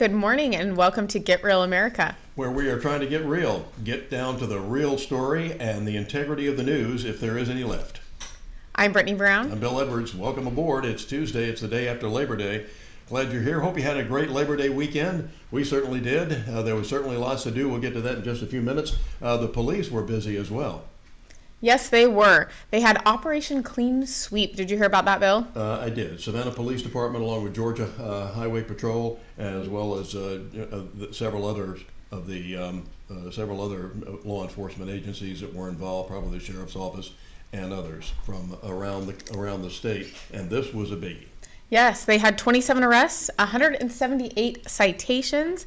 Good morning and welcome to Get Real America. Where we are trying to get real, get down to the real story and the integrity of the news if there is any left. I'm Brittany Brown. I'm Bill Edwards. Welcome aboard. It's Tuesday. It's the day after Labor Day. Glad you're here. Hope you had a great Labor Day weekend. We certainly did. There was certainly lots to do. We'll get to that in just a few minutes. The police were busy as well. Yes, they were. They had Operation Clean Sweep. Did you hear about that, Bill? I did. Savannah Police Department, along with Georgia Highway Patrol, as well as several others of the several other law enforcement agencies that were involved, probably the sheriff's office and others from around the state. And this was a biggie. Yes, they had 27 arrests, 178 citations,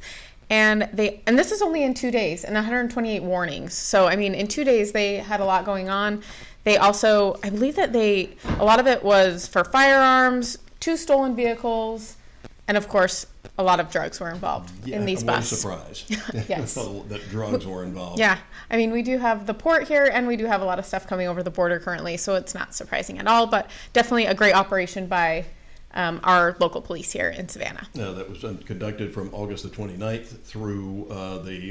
and this is only in 2 days, and 128 warnings. So, I mean, in 2 days they had a lot going on. They also, I believe that a lot of it was for firearms, 2 stolen vehicles, and of course, a lot of drugs were involved in these busts. What a surprise. Yes. That drugs were involved. Yeah. I mean, we do have the port here, and we do have a lot of stuff coming over the border currently, so it's not surprising at all, but definitely a great operation by our local police here in Savannah. That was conducted from August the 29th through the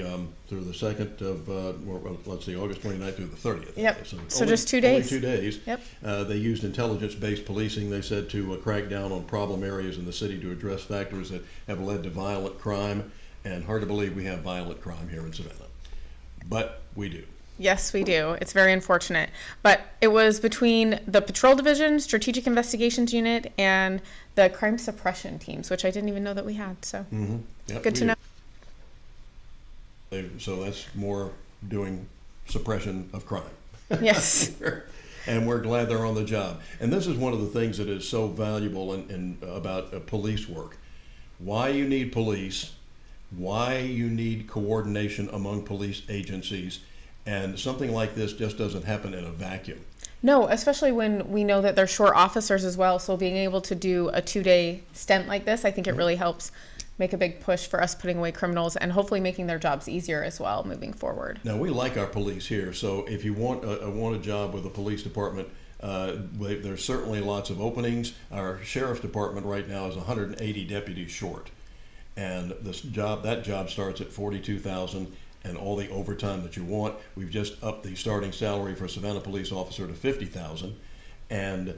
2nd of, let's see, August 29th through the 30th. Yep. So just 2 days. Only 2 days. Yep. They used intelligence-based policing, they said, to crack down on problem areas in the city to address factors that have led to violent crime. And hard to believe we have violent crime here in Savannah. But we do. Yes, we do. It's very unfortunate. But it was between the Patrol Division, Strategic Investigations Unit, and the Crime Suppression Teams, which I didn't even know that we had. So Yep, good to know. So that's more doing suppression of crime. Yes. And we're glad they're on the job. And this is one of the things that is so valuable about police work. Why you need police, why you need coordination among police agencies, and something like this just doesn't happen in a vacuum. No, especially when we know that they're short officers as well. So being able to do a 2-day stint like this, I think it really helps make a big push for us putting away criminals and hopefully making their jobs easier as well moving forward. Now, we like our police here, so if you want a job with the police department, there's certainly lots of openings. Our sheriff's department right now is 180 deputies short, and that job starts at $42,000 and all the overtime that you want. We've just upped the starting salary for a Savannah police officer to $50,000, and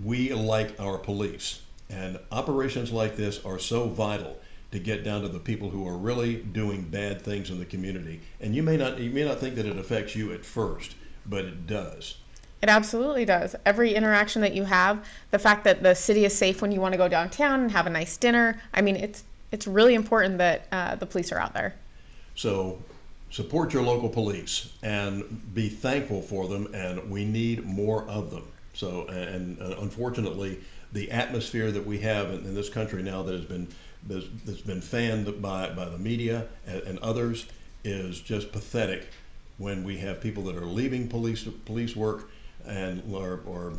we like our police. And operations like this are so vital to get down to the people who are really doing bad things in the community. And you may not think that it affects you at first, but it does. It absolutely does. Every interaction that you have, the fact that the city is safe when you want to go downtown and have a nice dinner, I mean, it's really important that the police are out there. So support your local police and be thankful for them, and we need more of them. So, and unfortunately, the atmosphere that we have in this country now that's been fanned by the media and others is just pathetic when we have people that are leaving police work and or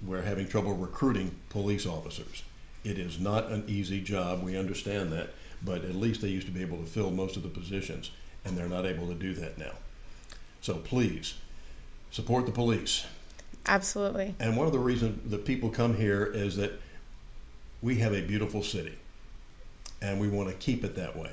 we're having trouble recruiting police officers. It is not an easy job. We understand that. But at least they used to be able to fill most of the positions, and they're not able to do that now. So please, support the police. Absolutely. And one of the reasons that people come here is that we have a beautiful city, and we want to keep it that way.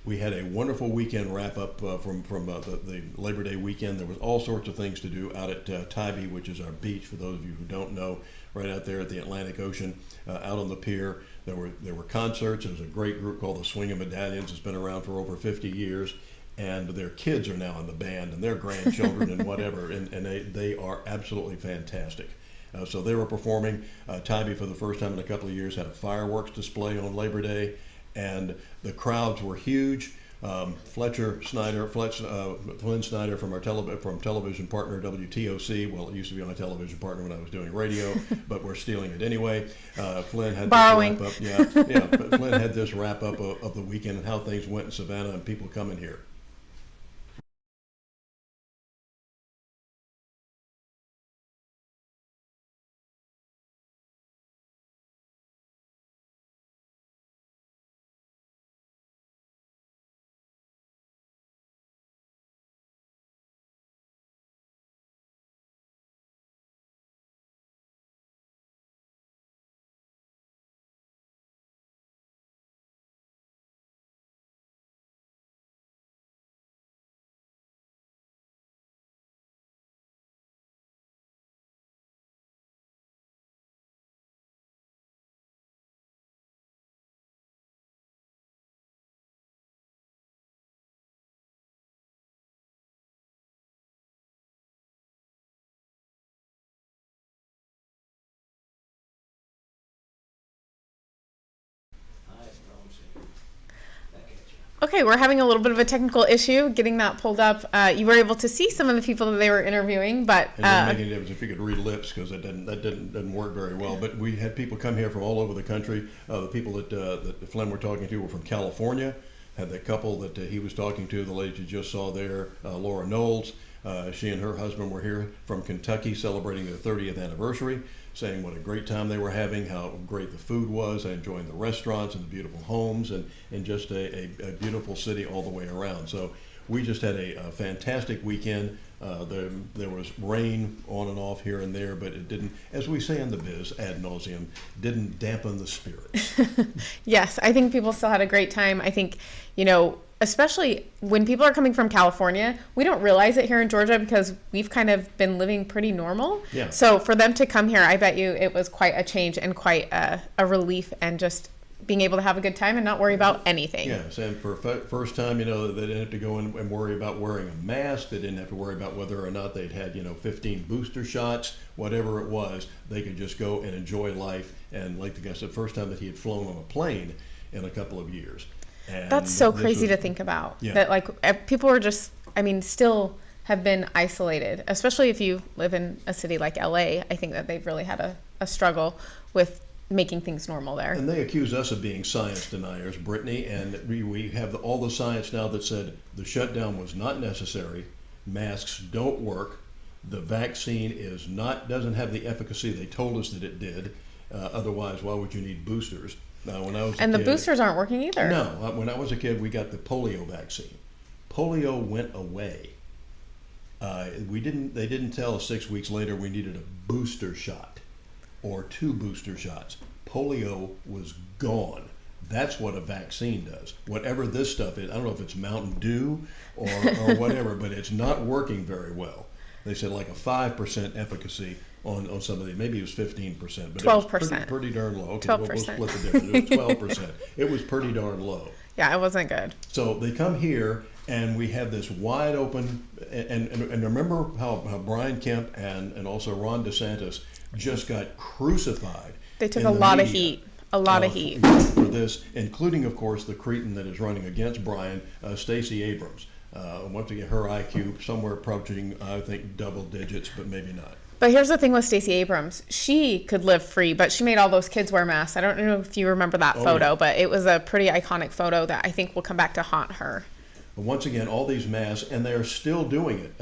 We had a wonderful weekend wrap up from the Labor Day weekend. There was all sorts of things to do out at Tybee, which is our beach, for those of you who don't know, right out there at the Atlantic Ocean, out on the pier. There were concerts. There was a great group called the Swinging Medallions. It's been around for over 50 years, and their kids are now in the band, and their grandchildren and whatever, and they are absolutely fantastic. So they were performing. Tybee, for the first time in a couple of years, had a fireworks display on Labor Day, and the crowds were huge. Flynn Snyder from our television partner WTOC. Well, it used to be on a television partner when I was doing radio, but we're stealing it anyway. Flynn had Borrowing. This wrap up. Yeah. But Flynn had this wrap up of the weekend and how things went in Savannah and people coming here. Okay, we're having a little bit of a technical issue getting that pulled up. You were able to see some of the people that they were interviewing, but It didn't make any difference if you could read lips, because that didn't work very well. But we had people come here from all over the country. The people that Flynn were talking to were from California. Had the couple that he was talking to, the lady you just saw there, Laura Knowles. She and her husband were here from Kentucky celebrating their 30th anniversary, saying what a great time they were having, how great the food was, enjoying the restaurants and the beautiful homes, and just a beautiful city all the way around. So we just had a fantastic weekend. There was rain on and off here and there, but it didn't, as we say in the biz ad nauseum, didn't dampen the spirits. yes, I think people still had a great time. I think, especially when people are coming from California, we don't realize it here in Georgia because we've kind of been living pretty normal. Yeah. So for them to come here, I bet you it was quite a change and quite a relief, and just being able to have a good time and not worry about anything. Yes, and for first time, they didn't have to go in and worry about wearing a mask. They didn't have to worry about whether or not they'd had, 15 booster shots, whatever it was. They could just go and enjoy life. And like the guy said, first time that he had flown on a plane in a couple of years. And that's so crazy to think about. Yeah. That people were just, still have been isolated, especially if you live in a city like LA. I think that they've really had a struggle with making things normal there. And they accuse us of being science deniers, Brittany, and we have all the science now that said the shutdown was not necessary, masks don't work, the vaccine doesn't have the efficacy they told us that it did. Otherwise, why would you need boosters? When I was a and the kid, boosters aren't working either. No, when I was a kid, we got the polio vaccine. Polio went away. They didn't tell us 6 weeks later we needed a booster shot or 2 booster shots. Polio was gone. That's what a vaccine does. Whatever this stuff is, I don't know if it's Mountain Dew or whatever, but it's not working very well. They said like a 5% efficacy on some of the, maybe it was 15%, but 12%. It was pretty darn low. Okay, 12%. we'll split the difference. It was 12%. It was pretty darn low. Yeah, it wasn't good. So they come here, and we have this wide open, and remember how Brian Kemp and also Ron DeSantis just got crucified. They took in a the lot of media, heat. A lot of heat. for this, including, of course, the cretin that is running against Brian, Stacey Abrams. Once again, her IQ somewhere approaching, I think, double digits, but maybe not. But here's the thing with Stacey Abrams. She could live free, but she made all those kids wear masks. I don't know if you remember that photo, yeah. but it was a pretty iconic photo that I think will come back to haunt her. But once again, all these masks, and they're still doing it.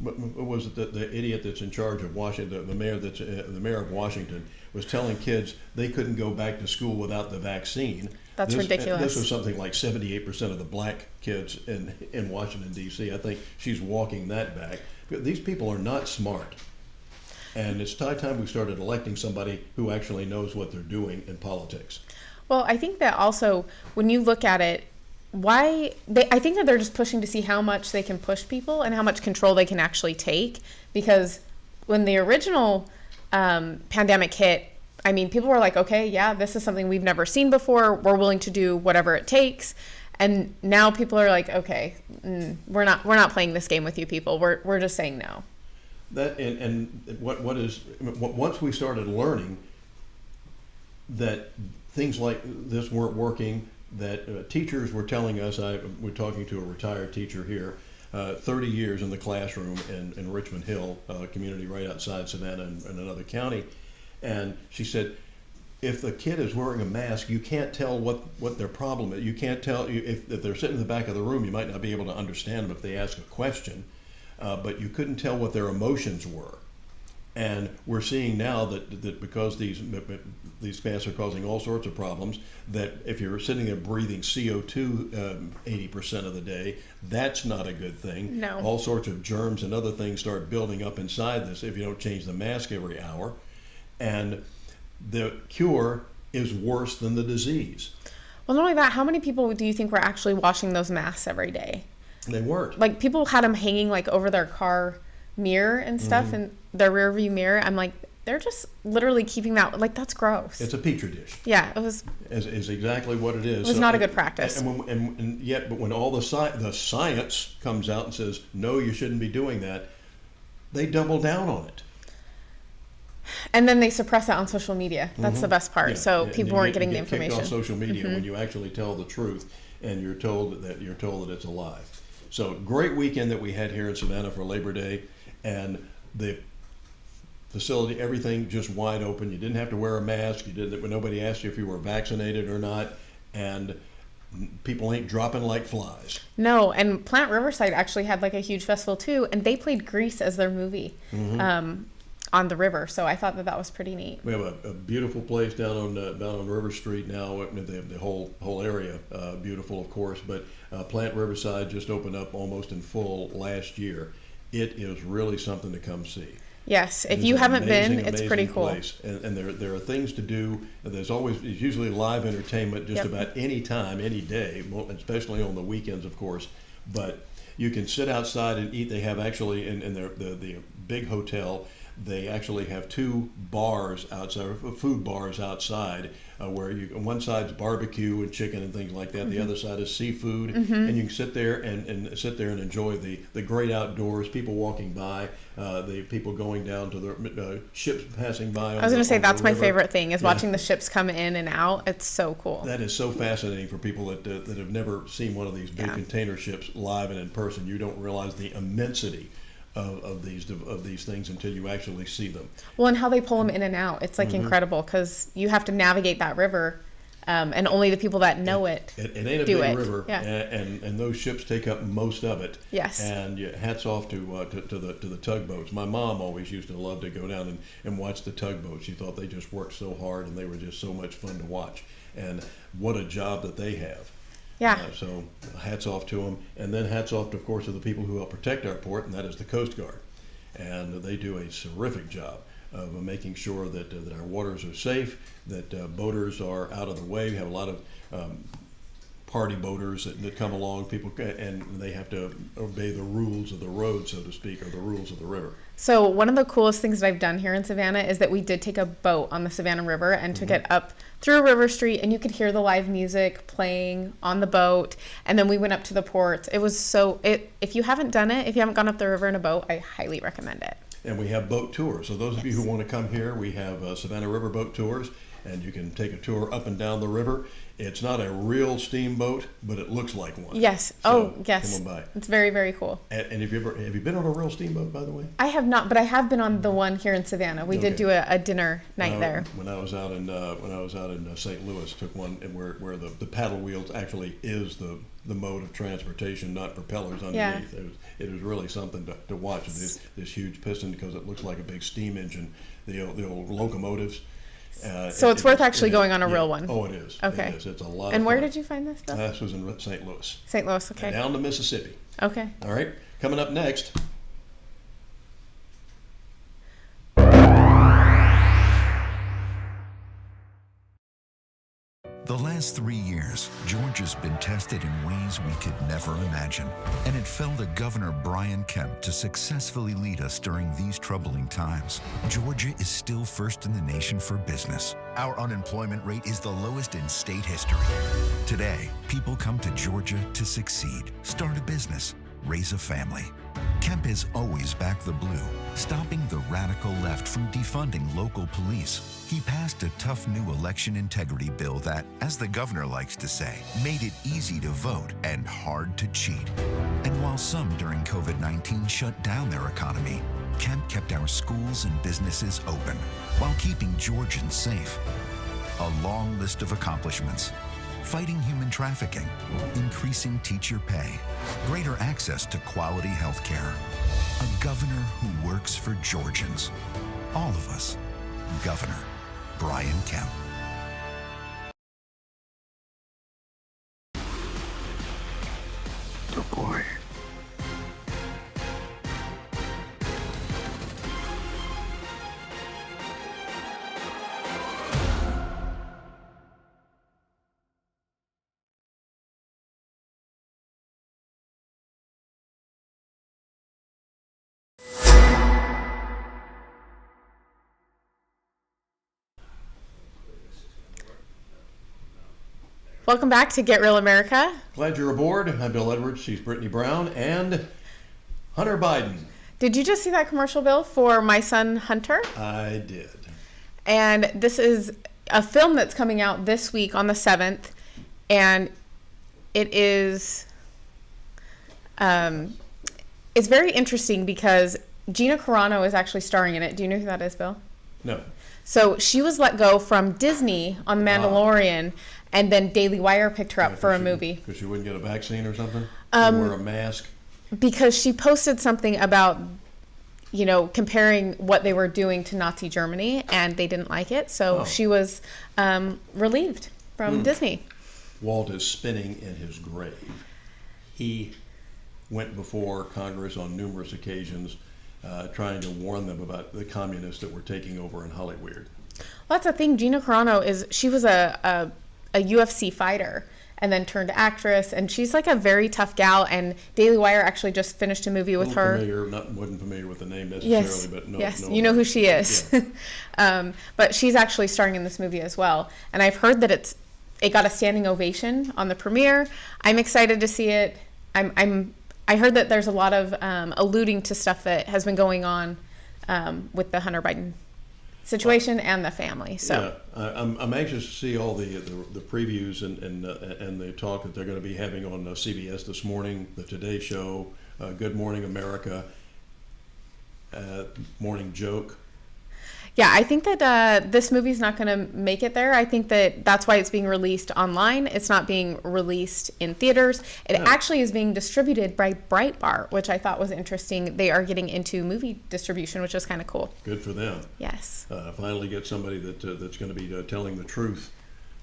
What was it, the idiot that's in charge of Washington, the mayor of Washington, was telling kids they couldn't go back to school without the vaccine. That's ridiculous. This was something like 78% of the black kids in Washington, D.C. I think she's walking that back. These people are not smart. And it's time we started electing somebody who actually knows what they're doing in politics. Well, I think that also, when you look at it, I think that they're just pushing to see how much they can push people and how much control they can actually take. Because when the original pandemic hit, people were like, okay, yeah, this is something we've never seen before. We're willing to do whatever it takes. And now people are like, okay, we're not playing this game with you people. We're just saying no. That once we started learning that things like this weren't working, that teachers were telling us, we're talking to a retired teacher here, 30 years in the classroom in Richmond Hill, a community right outside Savannah in another county, and she said, if the kid is wearing a mask, you can't tell what their problem is. You can't tell, if they're sitting in the back of the room, you might not be able to understand them if they ask a question. But you couldn't tell what their emotions were. And we're seeing now that because these masks are causing all sorts of problems, that if you're sitting there breathing CO2 80% of the day, that's not a good thing. No. All sorts of germs and other things start building up inside this if you don't change the mask every hour. And the cure is worse than the disease. Well, not only that, how many people do you think were actually washing those masks every day? They weren't. Like, people had them hanging like over their car mirror and stuff, and their rear view mirror. I'm like, they're just literally keeping that, like, that's gross. It's a petri dish. Yeah, it was. Is exactly what it is. It was not a good practice. And yet, but when all the science comes out and says, no, you shouldn't be doing that, they double down on it. And then they suppress it on social media. That's the best part. Yeah. So And people you weren't get getting the kicked information. off social media when you actually tell the truth. and you're told that it's alive. So great weekend that we had here in Savannah for Labor Day, and the facility, everything just wide open. You didn't have to wear a mask. Nobody asked you if you were vaccinated or not, and people ain't dropping like flies. No, and Plant Riverside actually had like a huge festival too, and they played Grease as their movie on the river. So I thought that was pretty neat. We have a beautiful place down on River Street now. The whole area beautiful, of course. But Plant Riverside just opened up almost in full last year. It is really something to come see. Yes, if It's you an haven't amazing, been, it's amazing pretty cool. place. And there are things to do. There's usually live entertainment just about any time, any day, especially on the weekends, of course. But you can sit outside and eat. They have actually in the big hotel, they actually have two bars outside, food bars outside, where one side's barbecue and chicken and things like that. The other side is seafood, and you can sit there and enjoy the great outdoors. People walking by, the people going down to the ships passing by. I was going to say that's my river. favorite thing is watching the ships come in and out. It's so cool. That is so fascinating for people that have never seen one of these big container ships live and in person. You don't realize the immensity of these things until you actually see them. Well, and how they pull them in and out. It's like incredible because you have to navigate that river, and only the people that know it ain't a do big it. river, Yeah. and those ships take up most of it. Yes. And hats off to the tugboats. My mom always used to love to go down and watch the tugboats. She thought they just worked so hard and they were just so much fun to watch. And what a job that they have. Yeah. So hats off to them, and then hats off, of course, to the people who help protect our port, and that is the Coast Guard. And they do a terrific job of making sure that our waters are safe, that boaters are out of the way. We have a lot of party boaters that come along, people, and they have to obey the rules of the road, so to speak, or the rules of the river. So one of the coolest things that I've done here in Savannah is that we did take a boat on the Savannah River and took it up through River Street, and you could hear the live music playing on the boat. And then we went up to the port. It was if you haven't done it, if you haven't gone up the river in a boat, I highly recommend it. And we have boat tours. So those of you who want to come here, we have Savannah River boat tours, and you can take a tour up and down the river. It's not a real steamboat, but it looks like one. Yes. So yes. Come on by. It's very, very cool. And have you been on a real steamboat, by the way? I have not, but I have been on the one here in Savannah. We did do a dinner night there. When I was out in St. Louis, took one where the paddle wheels actually is the mode of transportation, not propellers underneath. Yeah. It was really something to watch. This huge piston, because it looks like a big steam engine. The old locomotives. So it's worth actually going on a real one. Oh, it is. Okay. It is. It's a lot. And of where fun. did you find this stuff? This was in St. Louis. St. Louis. Okay. And down to Mississippi. Okay. All right. Coming up next. The last 3 years, Georgia's been tested in ways we could never imagine. And it fell to Governor Brian Kemp to successfully lead us during these troubling times. Georgia is still first in the nation for business. Our unemployment rate is the lowest in state history. Today, people come to Georgia to succeed, start a business, raise a family. Kemp has always backed the blue, stopping the radical left from defunding local police. He passed a tough new election integrity bill that, as the governor likes to say, made it easy to vote and hard to cheat. And while some during COVID-19 shut down their economy, Kemp kept our schools and businesses open while keeping Georgians safe. A long list of accomplishments: fighting human trafficking, increasing teacher pay, greater access to quality health care. A governor who works for Georgians. All of us. Governor Brian Kemp. The boy. Welcome back to Get Real America. Glad you're aboard. I'm Bill Edwards. She's Brittany Brown and Hunter Biden. Did you just see that commercial, Bill, for My Son Hunter? I did. And this is a film that's coming out this week on the 7th. And it is it's very interesting because Gina Carano is actually starring in it. Do you know who that is, Bill? No. So she was let go from Disney on The Mandalorian, and then Daily Wire picked her up for a movie. Because she wouldn't get a vaccine or something? Wear a mask? Because she posted something about, comparing what they were doing to Nazi Germany, and they didn't like it. So she was relieved from Disney. Walt is spinning in his grave. He went before Congress on numerous occasions trying to warn them about the communists that were taking over in Hollywood. Well, that's the thing. Gina Carano she was a UFC fighter and then turned actress, and she's like a very tough gal. And Daily Wire actually just finished a movie with her. Wasn't familiar with the name necessarily, but no. Yes, you know who she is. Yeah. But she's actually starring in this movie as well. And I've heard that it got a standing ovation on the premiere. I'm excited to see it. I heard that there's a lot of alluding to stuff that has been going on with the Hunter Biden situation and the family. So yeah, I'm anxious to see all the previews and the talk that they're going to be having on CBS this morning, the Today Show, Good Morning America, Morning Joke. Yeah, I think that this movie's not going to make it there. I think that that's why it's being released online. It's not being released in theaters. It actually is being distributed by Breitbart, which I thought was interesting. They are getting into movie distribution, which is kind of cool. Good for them. Yes. Finally get somebody that's going to be telling the truth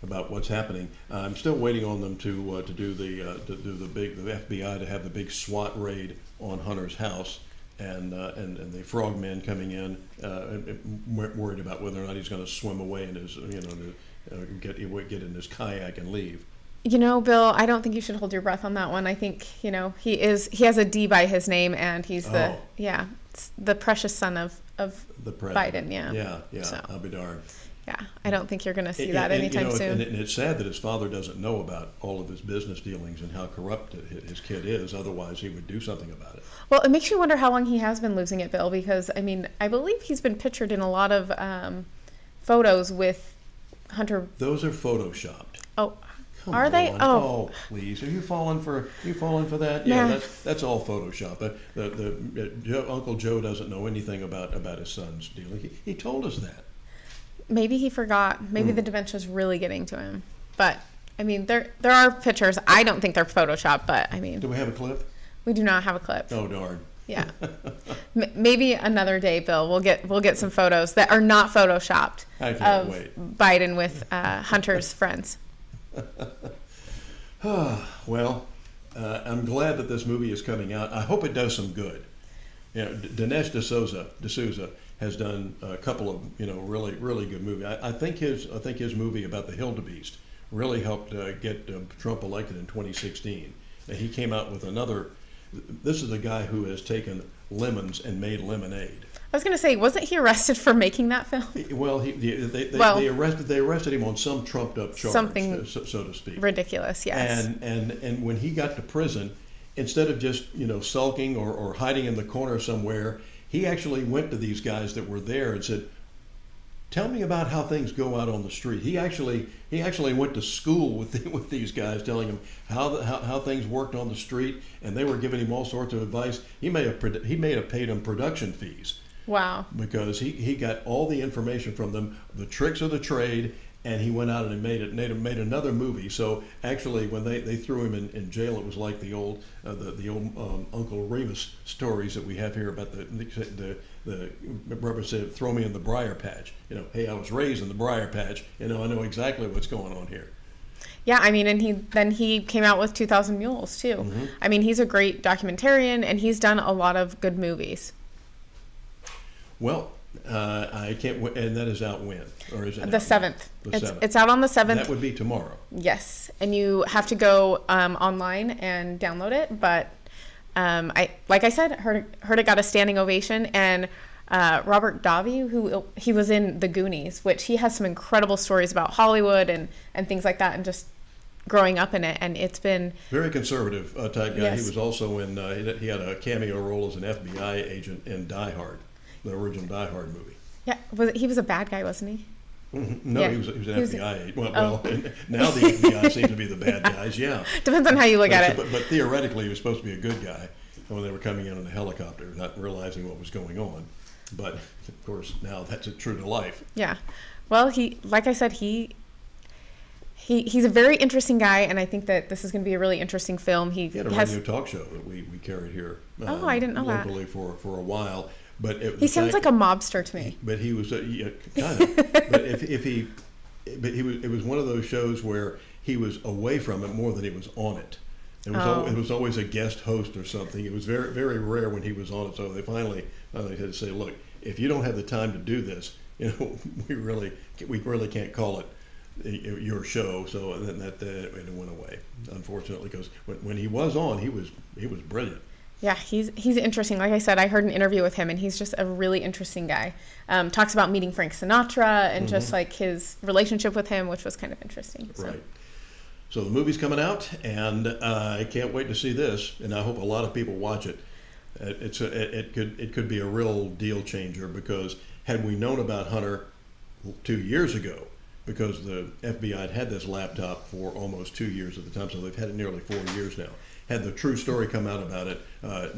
about what's happening. I'm still waiting on them to do the FBI to have the big SWAT raid on Hunter's house. And the frogmen coming in, worried about whether or not he's going to swim away in his, get in his kayak and leave. Bill, I don't think you should hold your breath on that one. I think he has a D by his name, and he's it's the precious son of the president. Biden. Yeah. So. I'll be darned. Yeah, I don't think you're going to see that anytime soon. And it's sad that his father doesn't know about all of his business dealings and how corrupt his kid is. Otherwise, he would do something about it. Well, it makes you wonder how long he has been losing it, Bill, because, I believe he's been pictured in a lot of photos with Hunter. Those are photoshopped. Oh, Come are on. they? Oh, please! Are you falling for that? Nah. Yeah, that's all Photoshop. Uncle Joe doesn't know anything about his son's dealing. He told us that. Maybe he forgot. Maybe the dementia's really getting to him. But there are pictures. I don't think they're Photoshop, but Do we have a clip? we do not have a clip. Oh darn. Yeah. Maybe another day, Bill. We'll get some photos that are not photoshopped I can't of wait. Biden with Hunter's friends. Well, I'm glad that this movie is coming out. I hope it does some good. Dinesh D'Souza has done a couple of really good movies. I think his movie about the Hildebeest really helped get Trump elected in 2016. He came out with another. This is the guy who has taken lemons and made lemonade. I was going to say, wasn't he arrested for making that film? Well, they arrested him on some trumped up charge, something so to speak. Ridiculous, yes. And when he got to prison, instead of just sulking or hiding in the corner somewhere, he actually went to these guys that were there and said, "Tell me about how things go out on the street." He actually went to school with these guys, telling them how things worked on the street, and they were giving him all sorts of advice. He may have paid them production fees. Wow. Because he got all the information from them, the tricks of the trade, and he went out and made another movie. So actually, when they threw him in jail, it was like the old Uncle Remus stories that we have here about the rubber said, "Throw me in the briar patch." Hey, I was raised in the briar patch. I know exactly what's going on here. Yeah, and he came out with 2,000 Mules too. Mm-hmm. He's a great documentarian, and he's done a lot of good movies. Well, I can't wait, and that is out when? Or is it The 7th. The 7th. It's out on the 7th. That would be tomorrow. Yes, and you have to go online and download it. But like I said, heard it got a standing ovation, and Robert Davi, he was in The Goonies, which he has some incredible stories about Hollywood and things like that, and just growing up in it, and it's been very conservative type guy. Yes. He was also in he had a cameo role as an FBI agent in Die Hard, the original Die Hard movie. Yeah, he was a bad guy, wasn't he? No, Yeah. he was an He was- FBI agent. Well, oh. now the FBI seems to be the bad guys. Yeah. Depends on how you look at it. But theoretically, he was supposed to be a good guy when they were coming in a helicopter, not realizing what was going on. But of course, now that's true to life. Yeah. Well, like I said, he's a very interesting guy, and I think that this is going to be a really interesting film. He He had a has. radio talk show that we carried here. Oh, I didn't know that. locally for a while. But He sounds like a mobster to me. But he was yeah, kind of. But it was one of those shows where he was away from it more than he was on it. It was always a guest host or something. It was very very rare when he was on it. So they finally had to say, look, if you don't have the time to do this, we really can't call it your show. So then it went away, unfortunately, because when he was on, he was brilliant. Yeah, he's interesting. Like I said, I heard an interview with him, and he's just a really interesting guy. Talks about meeting Frank Sinatra and just like his relationship with him, which was kind of interesting. So. Right. So the movie's coming out, and I can't wait to see this. And I hope a lot of people watch it. It could be a real deal changer, because had we known about Hunter 2 years ago, because the FBI had this laptop for almost 2 years at the time, so they've had it nearly 4 years now. Had the true story come out about it,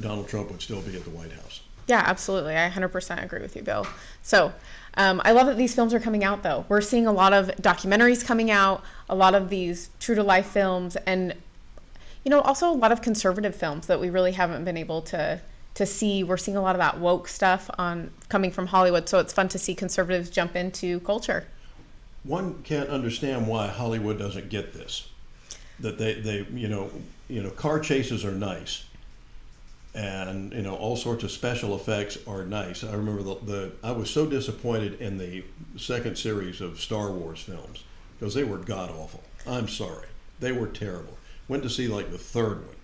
Donald Trump would still be at the White House. Yeah, absolutely. I 100% agree with you, Bill. So I love that these films are coming out, though. We're seeing a lot of documentaries coming out, a lot of these true-to-life films, and, also a lot of conservative films that we really haven't been able to see. We're seeing a lot of that woke stuff coming from Hollywood, so it's fun to see conservatives jump into culture. One can't understand why Hollywood doesn't get this. That they car chases are nice, and all sorts of special effects are nice. I remember I was so disappointed in the second series of Star Wars films, because they were god awful. I'm sorry, they were terrible. Went to see like the third one,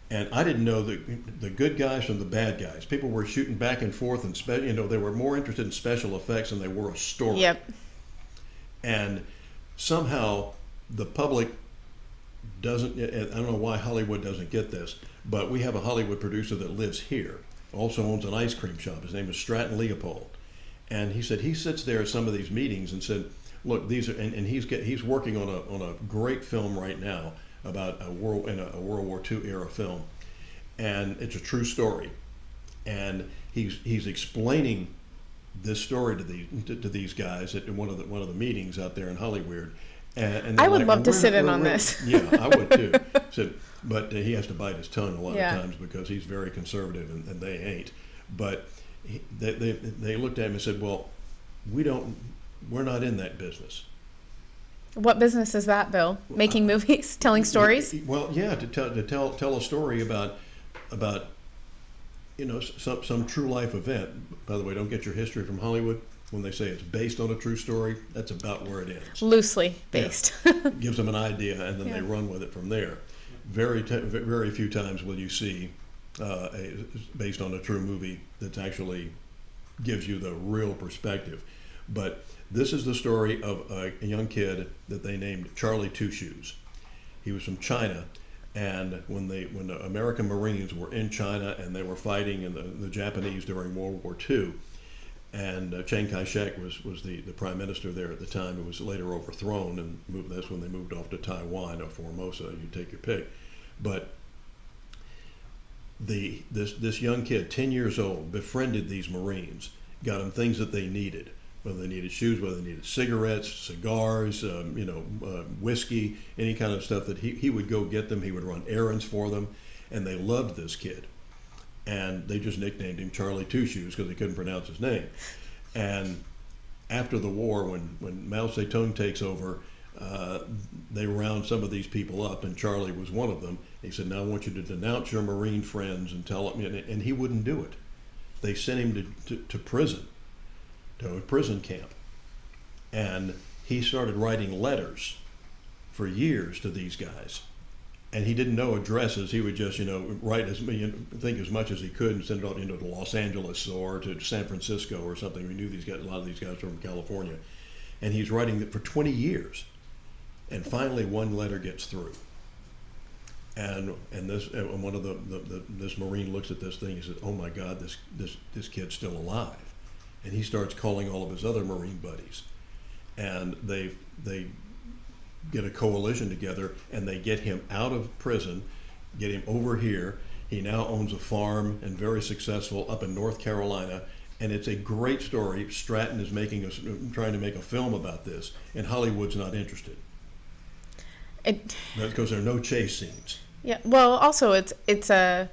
and I didn't know the good guys from the bad guys. People were shooting back and forth, and they were more interested in special effects than they were a story. Yep. And somehow the public doesn't. I don't know why Hollywood doesn't get this, but we have a Hollywood producer that lives here, also owns an ice cream shop. His name is Stratton Leopold, and he said he sits there at some of these meetings and said, "Look, these are," and he's working on a great film right now about a World War II era film, and it's a true story, and he's explaining this story to these guys at one of the meetings out there in Hollywood. And I would love to sit in on this. Yeah, I would too. But he has to bite his tongue a lot Yeah. of times, because he's very conservative, and they ain't. But they looked at him and said, "Well, we're not in that business." What business is that, Bill? Making movies? Telling stories? Well, yeah, to tell a story about some true life event. By the way, don't get your history from Hollywood. When they say it's based on a true story, that's about where it ends. Loosely based. Yeah. Gives them an idea, and then Yeah. they run with it from there. Very few times will you see based on a true movie that actually gives you the real perspective. But this is the story of a young kid that they named Charlie Two Shoes. He was from China, and when the American Marines were in China and they were fighting the Japanese during World War II, and Chiang Kai-shek was the prime minister there at the time, who was later overthrown, and that's when they moved off to Taiwan or Formosa. You take your pick. But this young kid, 10 years old, befriended these Marines, got them things that they needed, whether they needed shoes, whether they needed cigarettes, cigars, whiskey, any kind of stuff that he would go get them. He would run errands for them, and they loved this kid. And they just nicknamed him Charlie Two Shoes because they couldn't pronounce his name. And after the war, when Mao Zedong takes over, they round some of these people up, and Charlie was one of them. He said, "Now I want you to denounce your Marine friends and tell them," and he wouldn't do it. They sent him to prison, to a prison camp. And he started writing letters for years to these guys. And he didn't know addresses. He would just, write think as much as he could and send it off, to Los Angeles or to San Francisco or something. We knew these guys. A lot of these guys were from California, and he's writing it for 20 years. And finally, one letter gets through. And one of this Marine looks at this thing. He says, "Oh my God, this kid's still alive." And he starts calling all of his other Marine buddies. and they get a coalition together and they get him out of prison, get him over here. He now owns a farm and very successful up in North Carolina. And it's a great story. Stratton is trying to make a film about this, and Hollywood's not interested. Because there are no chase scenes. Yeah. Well, also it's a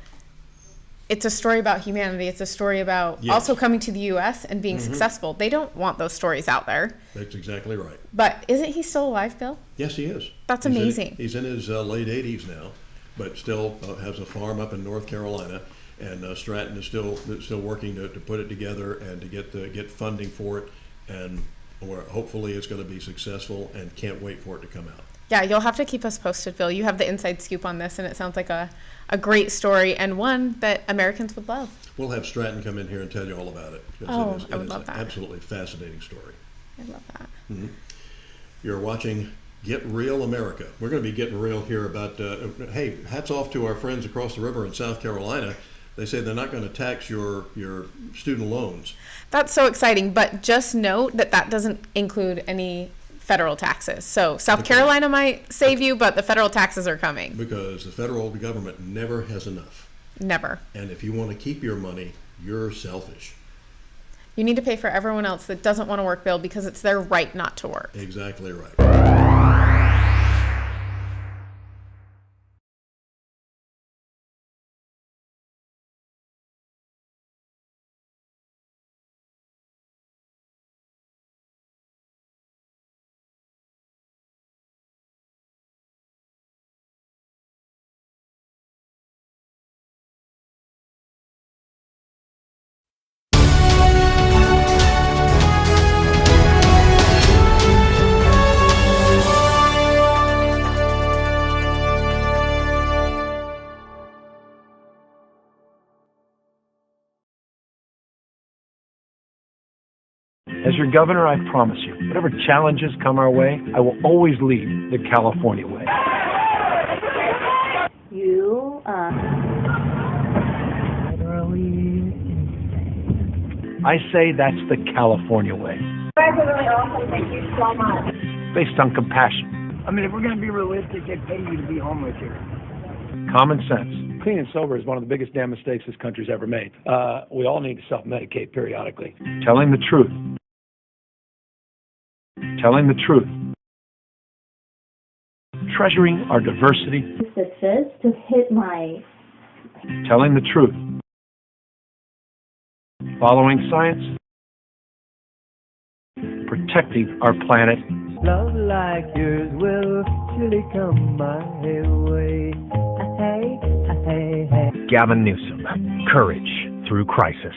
story about humanity. It's a story about also coming to the U.S. and being successful. They don't want those stories out there. That's exactly right. But isn't he still alive, Bill? Yes, he is. That's amazing. He's in his late 80s now, but still has a farm up in North Carolina. And Stratton is still working to put it together and to get funding for it, and hopefully it's going to be successful, and can't wait for it to come out. Yeah, you'll have to keep us posted, Bill. You have the inside scoop on this, and it sounds like a great story and one that Americans would love. We'll have Stratton come in here and tell you all about it. Oh, it I would love an that. Absolutely fascinating story. I love that. Mm-hmm. You're watching Get Real America. We're going to be getting real here about, hey, hats off to our friends across the river in South Carolina. They say they're not going to tax your student loans. That's so exciting, but just note that doesn't include any federal taxes. So South Carolina might save you, but the federal taxes are coming. Because the federal government never has enough. Never. And if you want to keep your money, you're selfish. You need to pay for everyone else that doesn't want to work, Bill, because it's their right not to work. Exactly right. As your governor, I promise you, whatever challenges come our way, I will always lead the California way. You are literally insane. I say that's the California way. You guys are really awesome. Thank you so much. Based on compassion, I mean, if we're going to be realistic, they'd pay you to be homeless here. common sense. Clean and sober is one of the biggest damn mistakes this country's ever made. We all need to self-medicate periodically. Telling the truth. Telling the truth. Treasuring our diversity. Success to hit my... Telling the truth. Following science. Protecting our planet. Love like yours will surely come my way. Hey, hey, hey. Gavin Newsom, courage through crisis.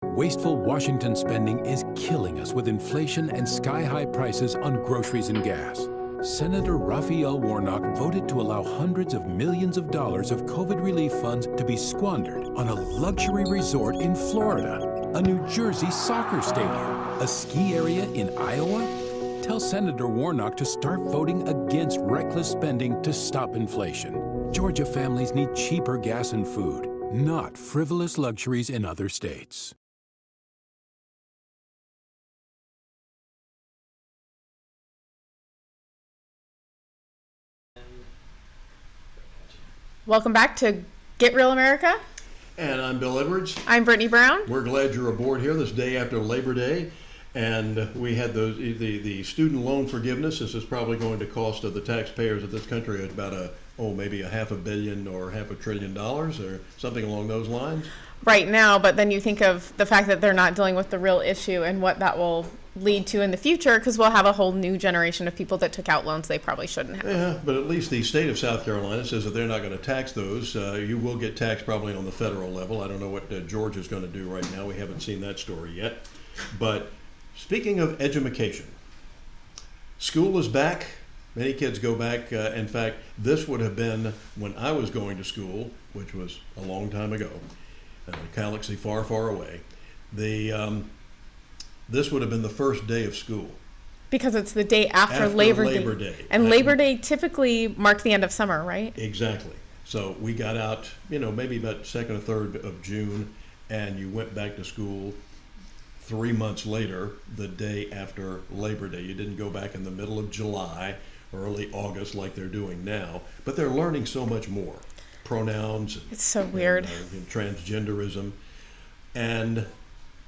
Wasteful Washington spending is killing us with inflation and sky-high prices on groceries and gas. Senator Raphael Warnock voted to allow hundreds of millions of dollars of COVID relief funds to be squandered on a luxury resort in Florida, a New Jersey soccer stadium, a ski area in Iowa. Tell Senator Warnock to start voting against reckless spending to stop inflation. Georgia families need cheaper gas and food, not frivolous luxuries in other states. Welcome back to Get Real America. And I'm Bill Edwards. I'm Brittany Brown. We're glad you're aboard here this day after Labor Day. And we had the student loan forgiveness. This is probably going to cost the taxpayers of this country about maybe a $500 million or $500 billion or something along those lines. Right now, but then you think of the fact that they're not dealing with the real issue and what that will lead to in the future, because we'll have a whole new generation of people that took out loans they probably shouldn't have. Yeah, but at least the state of South Carolina says that they're not going to tax those. You will get taxed probably on the federal level. I don't know what Georgia's going to do right now. We haven't seen that story yet. But speaking of education, school is back. Many kids go back. In fact, this would have been when I was going to school, which was a long time ago, a galaxy far, far away. This would have been the first day of school. Because it's the day after, After Labor Labor Day. Day. And Labor Day typically marked the end of summer, right? Exactly. So we got out, maybe about 2nd or 3rd of June, and you went back to school 3 months later, the day after Labor Day. You didn't go back in the middle of July, early August like they're doing now, but they're learning so much more. Pronouns. It's so weird. And transgenderism. And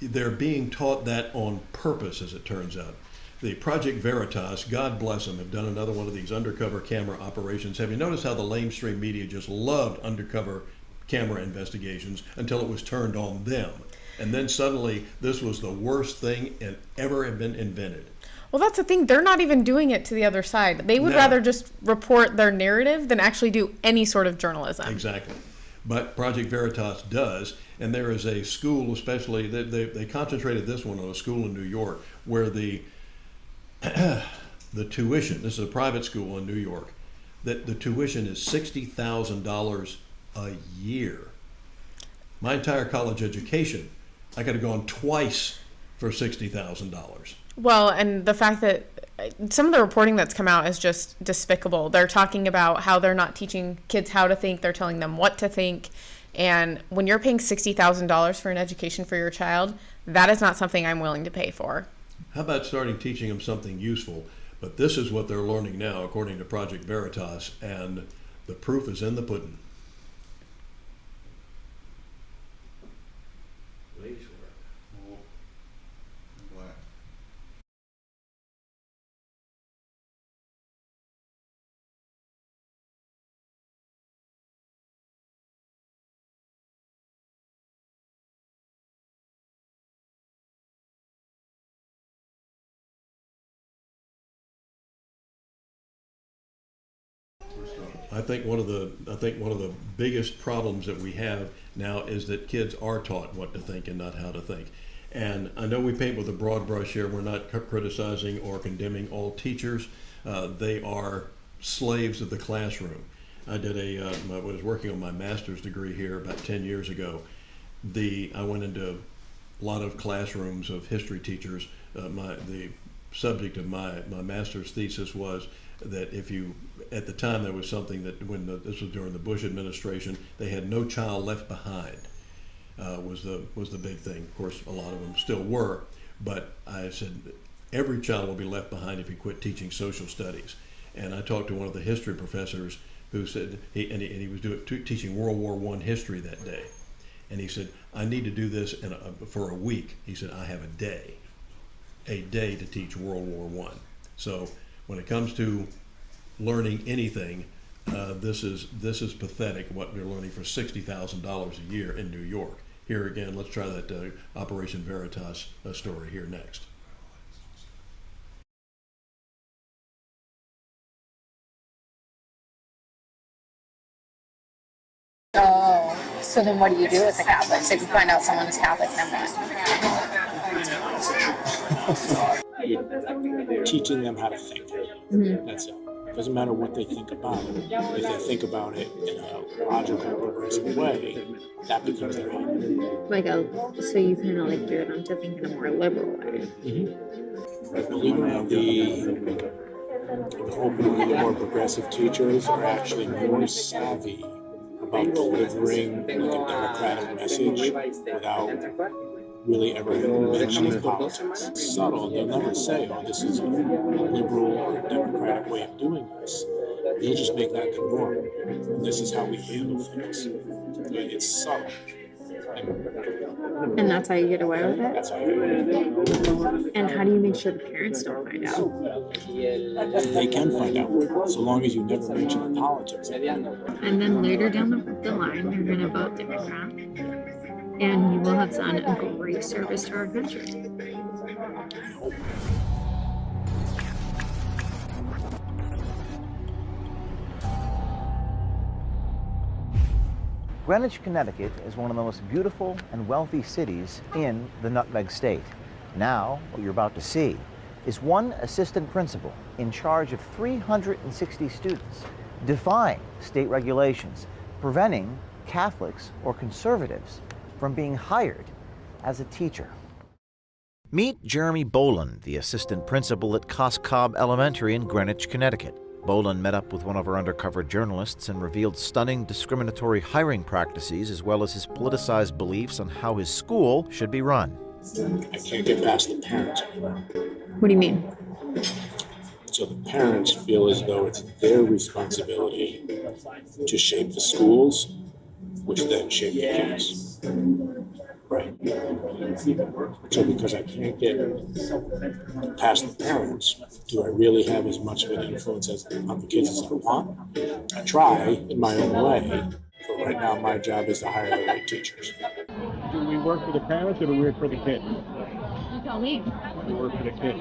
they're being taught that on purpose, as it turns out. The Project Veritas, God bless them, have done another one of these undercover camera operations. Have you noticed how the lamestream media just loved undercover camera investigations until it was turned on them? And then suddenly this was the worst thing ever have been invented. Well, that's the thing. They're not even doing it to the other side. They would No. rather just report their narrative than actually do any sort of journalism. Exactly. But Project Veritas does, and there is a school, especially, they concentrated this one on a school in New York where the tuition, this is a private school in New York, that the tuition is $60,000 a year. My entire college education, I could have gone twice for $60,000. Well, and the fact that some of the reporting that's come out is just despicable. They're talking about how they're not teaching kids how to think, they're telling them what to think. And when you're paying $60,000 for an education for your child, that is not something I'm willing to pay for. How about starting teaching them something useful? But this is what they're learning now, according to Project Veritas, and the proof is in the pudding. I think one of the biggest problems that we have now is that kids are taught what to think and not how to think. And I know we paint with a broad brush here. We're not criticizing or condemning all teachers. They are slaves of the classroom. I was working on my master's degree here about 10 years ago. I went into a lot of classrooms of history teachers. The subject of my master's thesis was that at the time there was something that this was during the Bush administration, they had no child left behind, was the big thing. Of course, a lot of them still were, but I said every child will be left behind if you quit teaching social studies. And I talked to one of the history professors who said he was teaching World War I history that day, and he said, I need to do this for a week. He said, I have a day to teach World War I. So when it comes to learning anything, this is pathetic what they're learning for $60,000 a year in New York. Here again, let's try that Operation Veritas story here next. Oh, so then what do you do with the Catholics? If you find out someone is Catholic, then what? Teaching them how to think. Mm-hmm. That's it. It doesn't matter what they think about it. If they think about it in a logical, progressive way, that becomes their habit. So you kind of gear them to think in a more liberal way. Mm-hmm. Believe me, the hope of the more progressive teachers are actually more savvy about delivering a democratic message without really ever mentioning politics. It's subtle. They'll never say, oh, this is a liberal or a democratic way of doing this. They'll just make that the norm. And this is how we handle things. It's subtle. And that's how you get away with it? That's how you get away with it. And how do you make sure the parents don't find out? They can find out, so long as you never mention the politics. And then later down the line, you're going to vote Democrat. And you will have done a great service to our country. Greenwich, Connecticut is one of the most beautiful and wealthy cities in the Nutmeg State. Now, what you're about to see is one assistant principal in charge of 360 students, defying state regulations, preventing Catholics or conservatives from being hired as a teacher. Meet Jeremy Boland, the assistant principal at Coscob Elementary in Greenwich, Connecticut. Boland met up with one of our undercover journalists and revealed stunning discriminatory hiring practices as well as his politicized beliefs on how his school should be run. I can't get past the parents anymore. What do you mean? So the parents feel as though it's their responsibility to shape the schools, which then shape the kids. Right. So because I can't get past the parents, do I really have as much of an influence on the kids as I want? I try in my own way, but right now my job is to hire the right teachers. Do we work for the parents or do we work for the kids? You tell me. We work for the kids.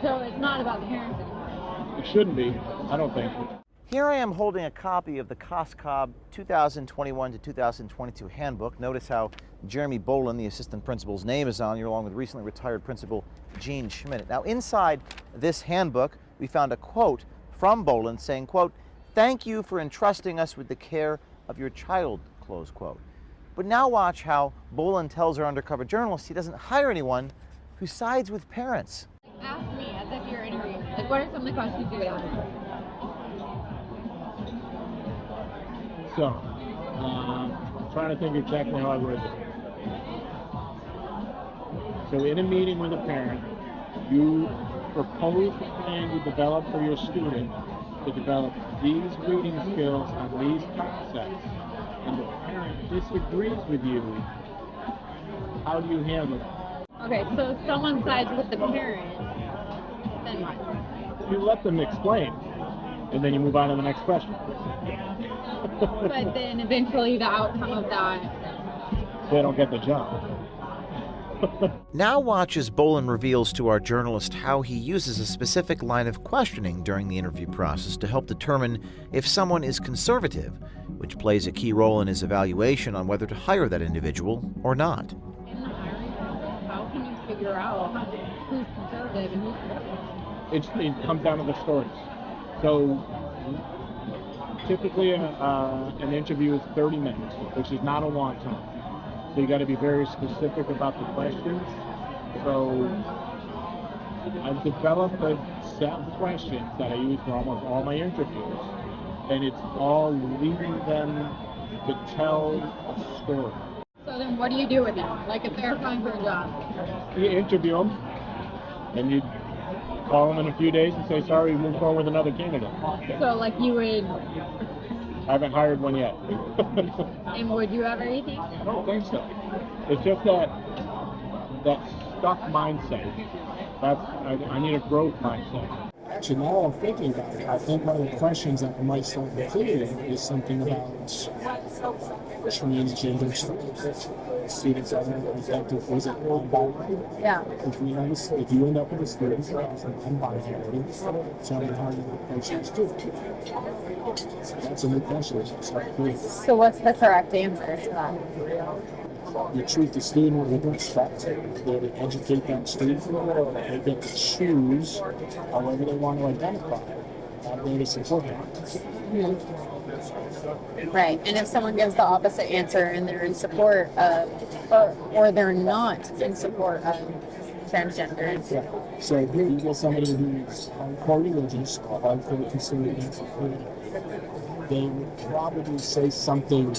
So it's not about the parents anymore. It shouldn't be. I don't think. Here I am holding a copy of the Coscob 2021 to 2022 handbook. Notice how Jeremy Boland, the assistant principal's name is on here, along with recently retired principal Gene Schmidt. Now inside this handbook, we found a quote from Boland saying, quote, "Thank you for entrusting us with the care of your child," close quote. But now watch how Boland tells our undercover journalist he doesn't hire anyone who sides with parents. Ask me as if you're interviewing. Like, what are some of the questions you would ask? So, I'm trying to think exactly how I word it. So in a meeting with a parent, you propose the plan you develop for your student to develop these reading skills on these concepts, and the parent disagrees with you. How do you handle it? Okay, so if someone sides with the parent, then what? You let them explain, and then you move on to the next question. But then eventually the outcome of that, They don't get the job. Now watch as Boland reveals to our journalist how he uses a specific line of questioning during the interview process to help determine if someone is conservative, which plays a key role in his evaluation on whether to hire that individual or not. in the hiring process, how can you figure out who's conservative and who's progressive? It comes down to the stories. So typically an interview is 30 minutes, which is not a long time. So you got to be very specific about the questions. So I've developed a set of questions that I use for almost all my interviews, and it's all leading them to tell a story. So then what do you do with them? Like if they're applying for a job? You interview them, and you call them in a few days and say, sorry, we moved forward with another candidate. So like you would, I haven't hired one yet. and would you ever, you think? I don't think so. It's just that stuck mindset. I need a growth mindset. Actually, now I'm thinking about it, I think one of the questions that we might start including is something about transgender studies. Students that are effective, was it non-binary? Yeah. If you end up with a student who's non-binary, tell me how you approach that student. That's a new question. So what's the correct answer to that? You treat the student with respect, they educate that student, they get to choose however they want to identify. I'm there to support them. Right, and if someone gives the opposite answer and they're in support of, or they're not in support of transgender. Yeah. So if you get somebody who's hardcore religious or hardcore conservative, they would probably say something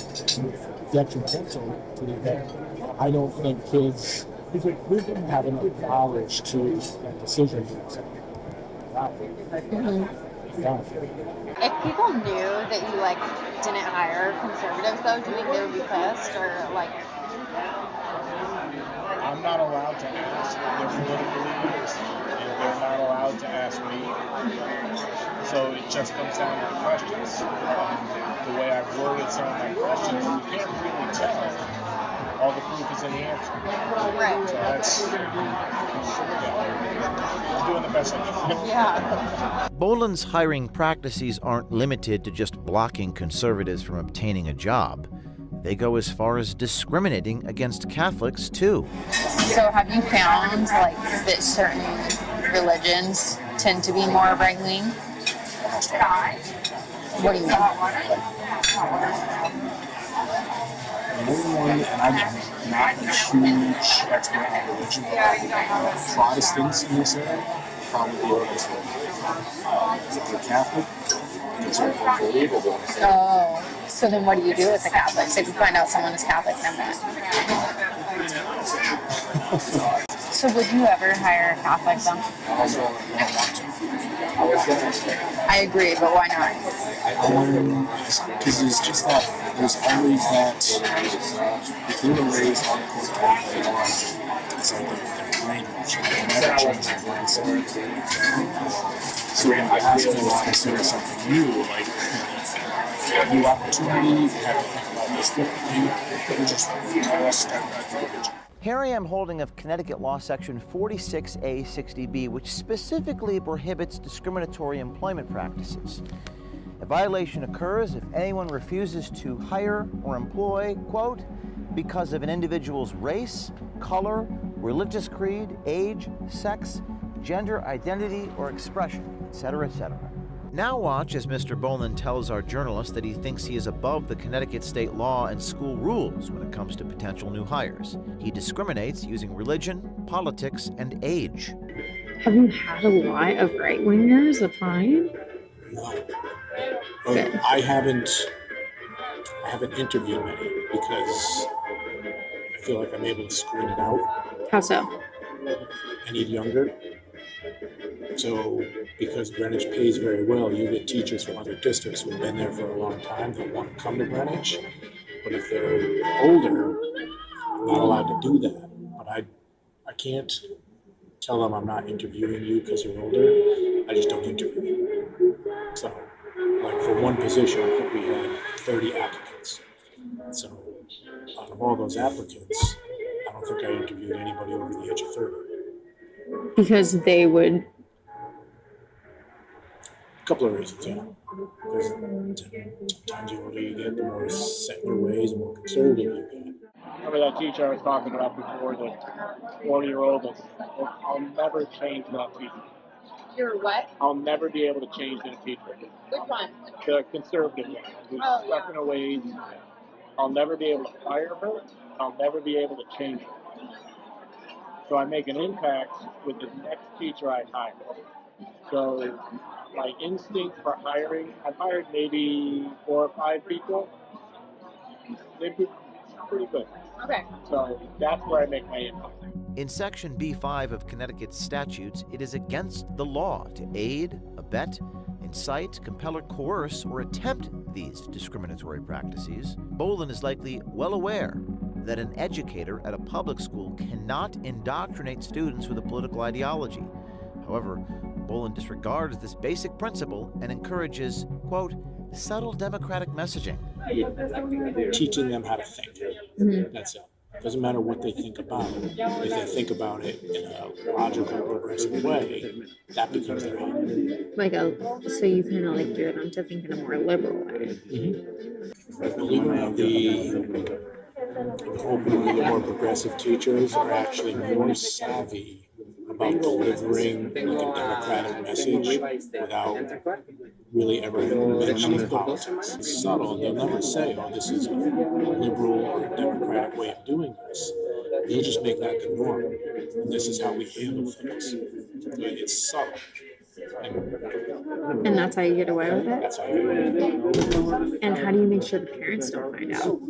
detrimental to the event. I don't think kids didn't have enough knowledge to make decisions. If people knew that you like didn't hire conservatives though, do you think they would be pissed or like? I'm not allowed to ask their political leaders, and they're not allowed to ask me. So it just comes down to the questions. The way I've worded some of my questions, you can't really tell. All the proof is in the answer. Right. So that's, I'm doing the best I can. Yeah. Boland's hiring practices aren't limited to just blocking conservatives from obtaining a job. They go as far as discriminating against Catholics, too. So have you found like that certain religions tend to be more right-wing? What do you mean? only one, and I'm not a huge expert on religion, but Protestants in this area probably are conservative. If they're Catholic, conservative. Oh, so then what do you do with the Catholics? If you find out someone is Catholic, then what? So would you ever hire a Catholic then? I agree, but why not? Because it's just that there's always that, if you were raised on it's like their language, they never change their mindset. So when you ask them to consider something new, like new opportunity, you have to think about this differently, you just start that religion. Here I am holding of Connecticut Law Section 46A60B, which specifically prohibits discriminatory employment practices. A violation occurs if anyone refuses to hire or employ, quote, because of an individual's race, color, religious creed, age, sex, gender identity, or expression, etc., etc. Now watch as Mr. Boland tells our journalist that he thinks he is above the Connecticut state law and school rules when it comes to potential new hires. He discriminates using religion, politics, and age. Have you had a lot of right-wingers applying? No. I haven't interviewed many because I feel like I'm able to screen it out. How so? I need younger. So, because Greenwich pays very well, you get teachers from other districts who've been there for a long time that want to come to Greenwich. But if they're older, I'm not allowed to do that. But I can't tell them I'm not interviewing you because you're older. I just don't interview you. So, like for one position, I think we had 30 applicants. So, out of all those applicants, I don't think I interviewed anybody over the age of 30. Because they would. A couple of reasons, yeah. Because sometimes the older you get, the more set in your ways, the more conservative you get. Remember that teacher I was talking about before, the 40-year-old? I'll never change that teacher. You're what? I'll never be able to change that teacher. Which one? The conservative one, who's stuck in her ways. I'll never be able to fire her. I'll never be able to change her. So I make an impact with the next teacher I hire. So my instinct for hiring, I've hired maybe 4 or 5 people. They've been pretty good. Okay. So that's where I make my impact. In Section B5 of Connecticut's statutes, it is against the law to aid, abet, incite, compel, or coerce, or attempt these discriminatory practices. Boland is likely well aware that an educator at a public school cannot indoctrinate students with a political ideology. However, Boland disregards this basic principle and encourages, quote, subtle democratic messaging. Teaching them how to think. Mm-hmm. That's it. Doesn't matter what they think about it. If they think about it in a logical, progressive way, that becomes their attitude. So you kind of like gear them to think in a more liberal way. Mm-hmm. Believe it or not, the more progressive teachers are actually more savvy about delivering like a democratic message without really ever mentioning politics. It's subtle. They'll never say, oh, this is a liberal or a democratic way of doing this. They'll just make that the norm. And this is how we handle things. It's subtle. And that's how you get away with it? That's how you get away with it. And how do you make sure the parents don't find out?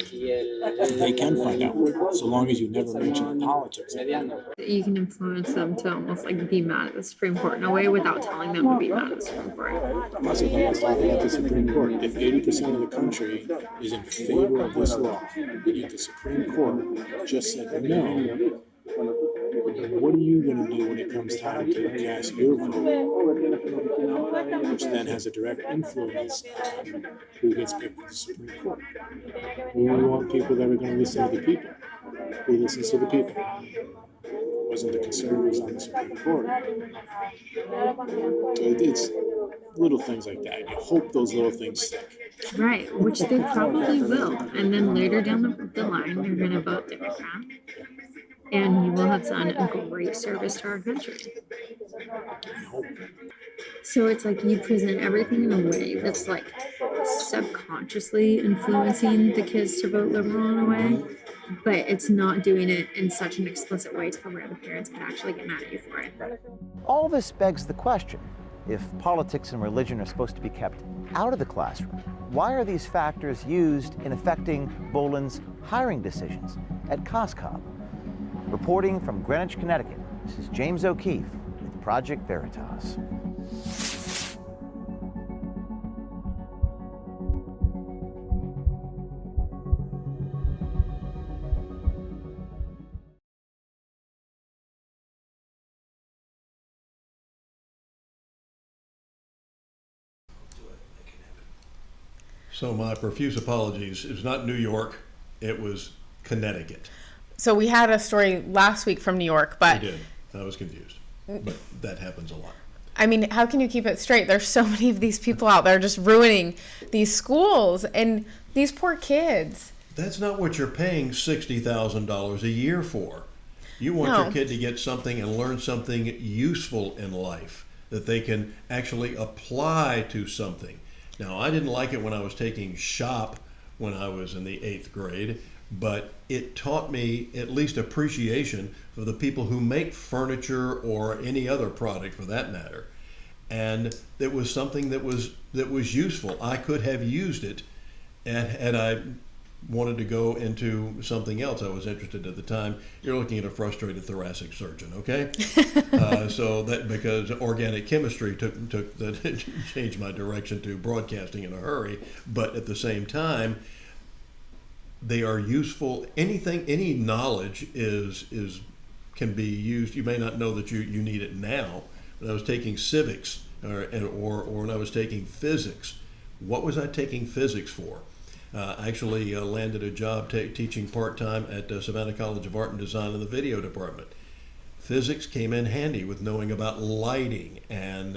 They can find out, so long as you never mention politics. You can influence them to almost like be mad at the Supreme Court in a way without telling them to be mad at the Supreme Court. So then let's talk about the Supreme Court. If 80% of the country is in favor of this law, and yet the Supreme Court just said no, what are you going to do when it comes time to cast your vote, which then has a direct influence on who gets picked for the Supreme Court? We want people that are going to listen to the people. Who listens to the people? It wasn't the conservatives on the Supreme Court. So it's little things like that. You hope those little things stick. Right, which they probably will. And then later down the line, they're going to vote Democrat. And you will have done a great service to our country. So it's like you present everything in a way that's like subconsciously influencing the kids to vote liberal in a way, but it's not doing it in such an explicit way to where the parents can actually get mad at you for it. All this begs the question, if politics and religion are supposed to be kept out of the classroom, why are these factors used in affecting Boland's hiring decisions at COSCOB? Reporting from Greenwich, Connecticut, this is James O'Keefe with Project Veritas. So my profuse apologies. It was not New York, it was Connecticut. So we had a story last week from New York, but We did. I was confused. But that happens a lot. I mean, how can you keep it straight? There's so many of these people out there just ruining these schools and these poor kids. That's not what you're paying $60,000 a year for. You want your kid to get something and learn something useful in life that they can actually apply to something. Now, I didn't like it when I was taking shop when I was in the 8th grade, but it taught me at least appreciation for the people who make furniture or any other product for that matter. And it was something that was useful. I could have used it and I wanted to go into something else I was interested at the time. You're looking at a frustrated thoracic surgeon, okay? So that because organic chemistry took that changed my direction to broadcasting in a hurry, but at the same time, they are useful. Any knowledge can be used. You may not know that you need it now. When I was taking civics or when I was taking physics, what was I taking physics for? I actually landed a job teaching part-time at Savannah College of Art and Design in the video department. Physics came in handy with knowing about lighting and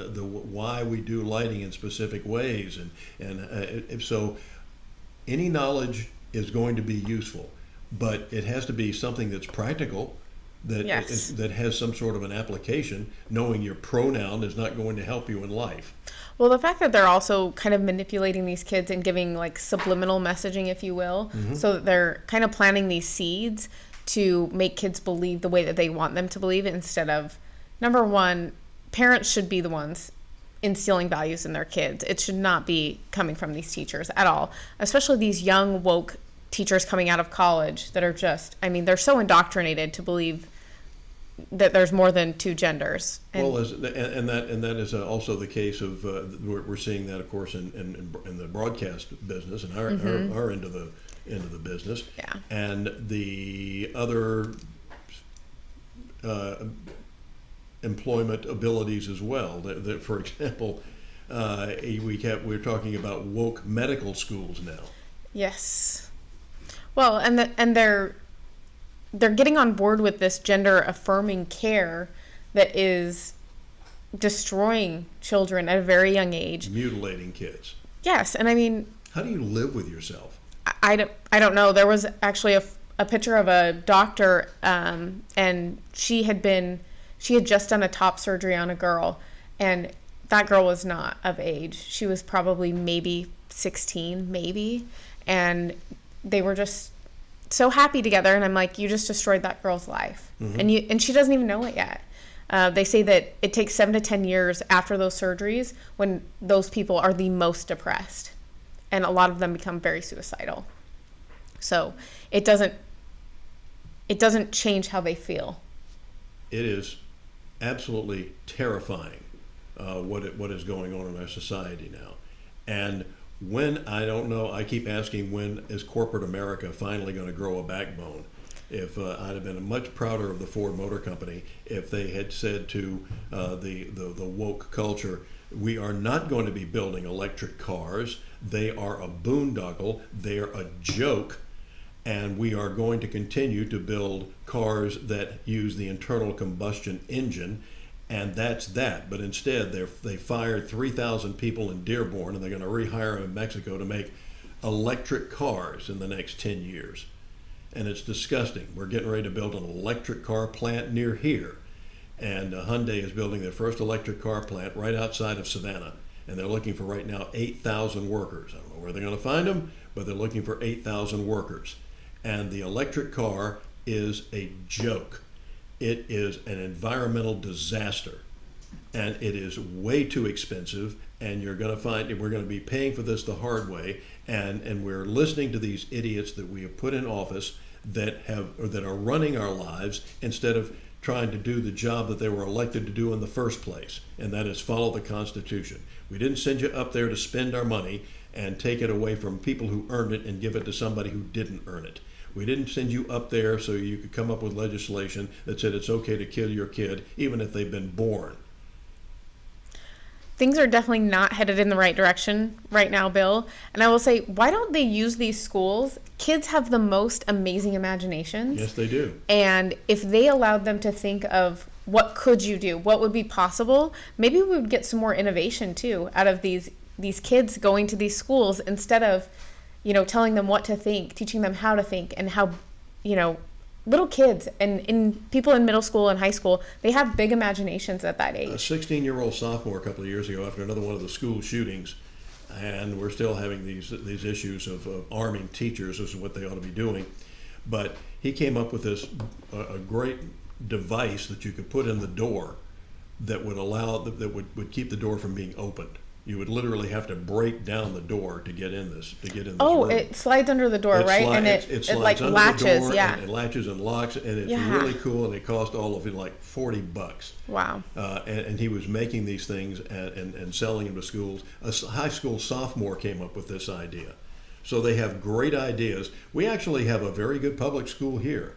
why we do lighting in specific ways. And so any knowledge is going to be useful, but it has to be something that's practical, that that has some sort of an application. Knowing your pronoun is not going to help you in life. Well, the fact that they're also kind of manipulating these kids and giving like subliminal messaging, if you will, so that they're kind of planting these seeds to make kids believe the way that they want them to believe instead of, number one, parents should be the ones instilling values in their kids. It should not be coming from these teachers at all, especially these young woke teachers coming out of college that are just, I mean, they're so indoctrinated to believe that there's more than two genders. And, well, that is also the case of we're seeing that, of course, in the broadcast business and our end of the business. Yeah. And the other employment abilities as well. That for example, we're talking about woke medical schools now. Yes. Well, and they're getting on board with this gender affirming care that is destroying children at a very young age. Mutilating kids. Yes, and I mean, how do you live with yourself? I don't know. There was actually a picture of a doctor, and she had just done a top surgery on a girl, and that girl was not of age. She was probably maybe 16, maybe, and they were just so happy together, and I'm like, you just destroyed that girl's life, and she doesn't even know it yet. They say that it takes 7 to 10 years after those surgeries when those people are the most depressed, and a lot of them become very suicidal. So it doesn't change how they feel. It is absolutely terrifying what is going on in our society now, and when, I don't know, I keep asking, when is corporate America finally going to grow a backbone? If I'd have been much prouder of the Ford Motor Company if they had said to the woke culture, we are not going to be building electric cars. They are a boondoggle. They're a joke. And we are going to continue to build cars that use the internal combustion engine. And that's that. But instead, they fired 3,000 people in Dearborn, and they're going to rehire them in Mexico to make electric cars in the next 10 years. And it's disgusting. We're getting ready to build an electric car plant near here. And Hyundai is building their first electric car plant right outside of Savannah. and they're looking for right now 8,000 workers. I don't know where they're going to find them, but they're looking for 8,000 workers. And the electric car is a joke. It is an environmental disaster, and it is way too expensive. And you're going to find we're going to be paying for this the hard way. And we're listening to these idiots that we have put in office that are running our lives instead of trying to do the job that they were elected to do in the first place, and that is follow the Constitution. We didn't send you up there to spend our money and take it away from people who earned it and give it to somebody who didn't earn it. We didn't send you up there so you could come up with legislation that said it's okay to kill your kid even if they've been born. Things are definitely not headed in the right direction right now, Bill. And I will say, why don't they use these schools? Kids have the most amazing imaginations. Yes, they do. And if they allowed them to think of what could you do, what would be possible, maybe we would get some more innovation too out of these kids going to these schools instead of, telling them what to think, teaching them how to think, and how, little kids and people in middle school and high school, they have big imaginations at that age. A 16-year-old sophomore a couple of years ago, after another one of the school shootings, and we're still having these issues of arming teachers as to what they ought to be doing, but he came up with this a great device that you could put in the door that would would keep the door from being opened. You would literally have to break down the door to get in this room. It slides under the door, right? And it like under latches, the door, yeah. And it latches and locks, and it's Yeah. really cool, and it cost all of it like $40. Wow. And he was making these things and selling them to schools. A high school sophomore came up with this idea. So they have great ideas. We actually have a very good public school here,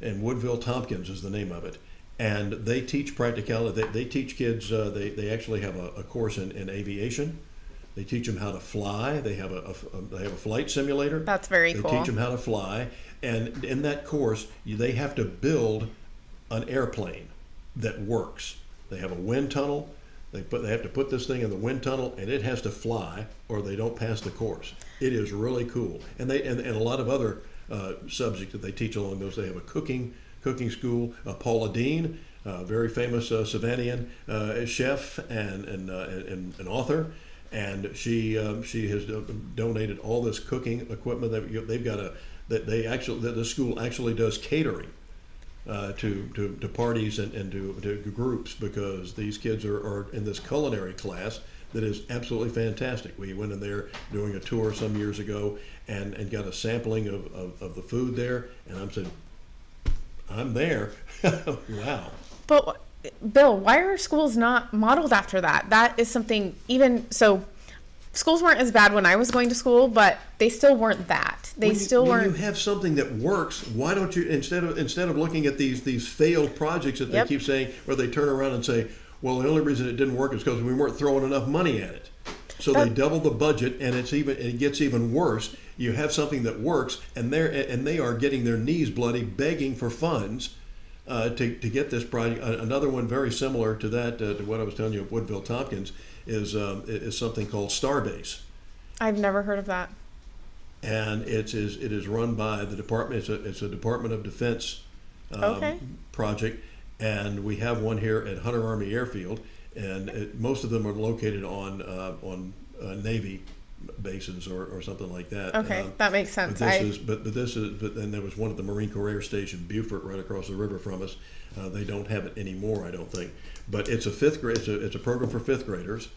and Woodville Tompkins is the name of it. And they teach practicality. They teach kids. They actually have a course in aviation. They teach them how to fly. They have a flight simulator. That's very cool. They teach them how to fly, and in that course, they have to build an airplane that works. They have a wind tunnel. They have to put this thing in the wind tunnel, and it has to fly, or they don't pass the course. It is really cool, and a lot of other subjects that they teach along those. They have a cooking school. Paula Deen, very famous Savannah chef and an author, and she has donated all this cooking equipment. They've got the school actually does catering to parties and to groups, because these kids are in this culinary class that is absolutely fantastic. We went in there doing a tour some years ago and got a sampling of the food there, and I said, I'm there. Wow. But Bill, why are schools not modeled after that? That is something, schools weren't as bad when I was going to school, but they still weren't that. When you have something that works, why don't you, instead of looking at these failed projects that they keep saying, where they turn around and say, well, the only reason it didn't work is because we weren't throwing enough money at it. So they double the budget, and it gets even worse. You have something that works, and they are getting their knees bloody, begging for funds to get this project. Another one very similar to that, to what I was telling you of Woodville Tompkins, is something called Starbase. I've never heard of that. And it is run by the department. It's a Department of Defense project, and we have one here at Hunter Army Airfield, and most of them are located on Navy bases or something like that. Okay, that makes sense. But then there was one at the Marine Corps Air Station, Beaufort, right across the river from us. They don't have it anymore, I don't think. But it's a fifth grade. It's a program for fifth graders.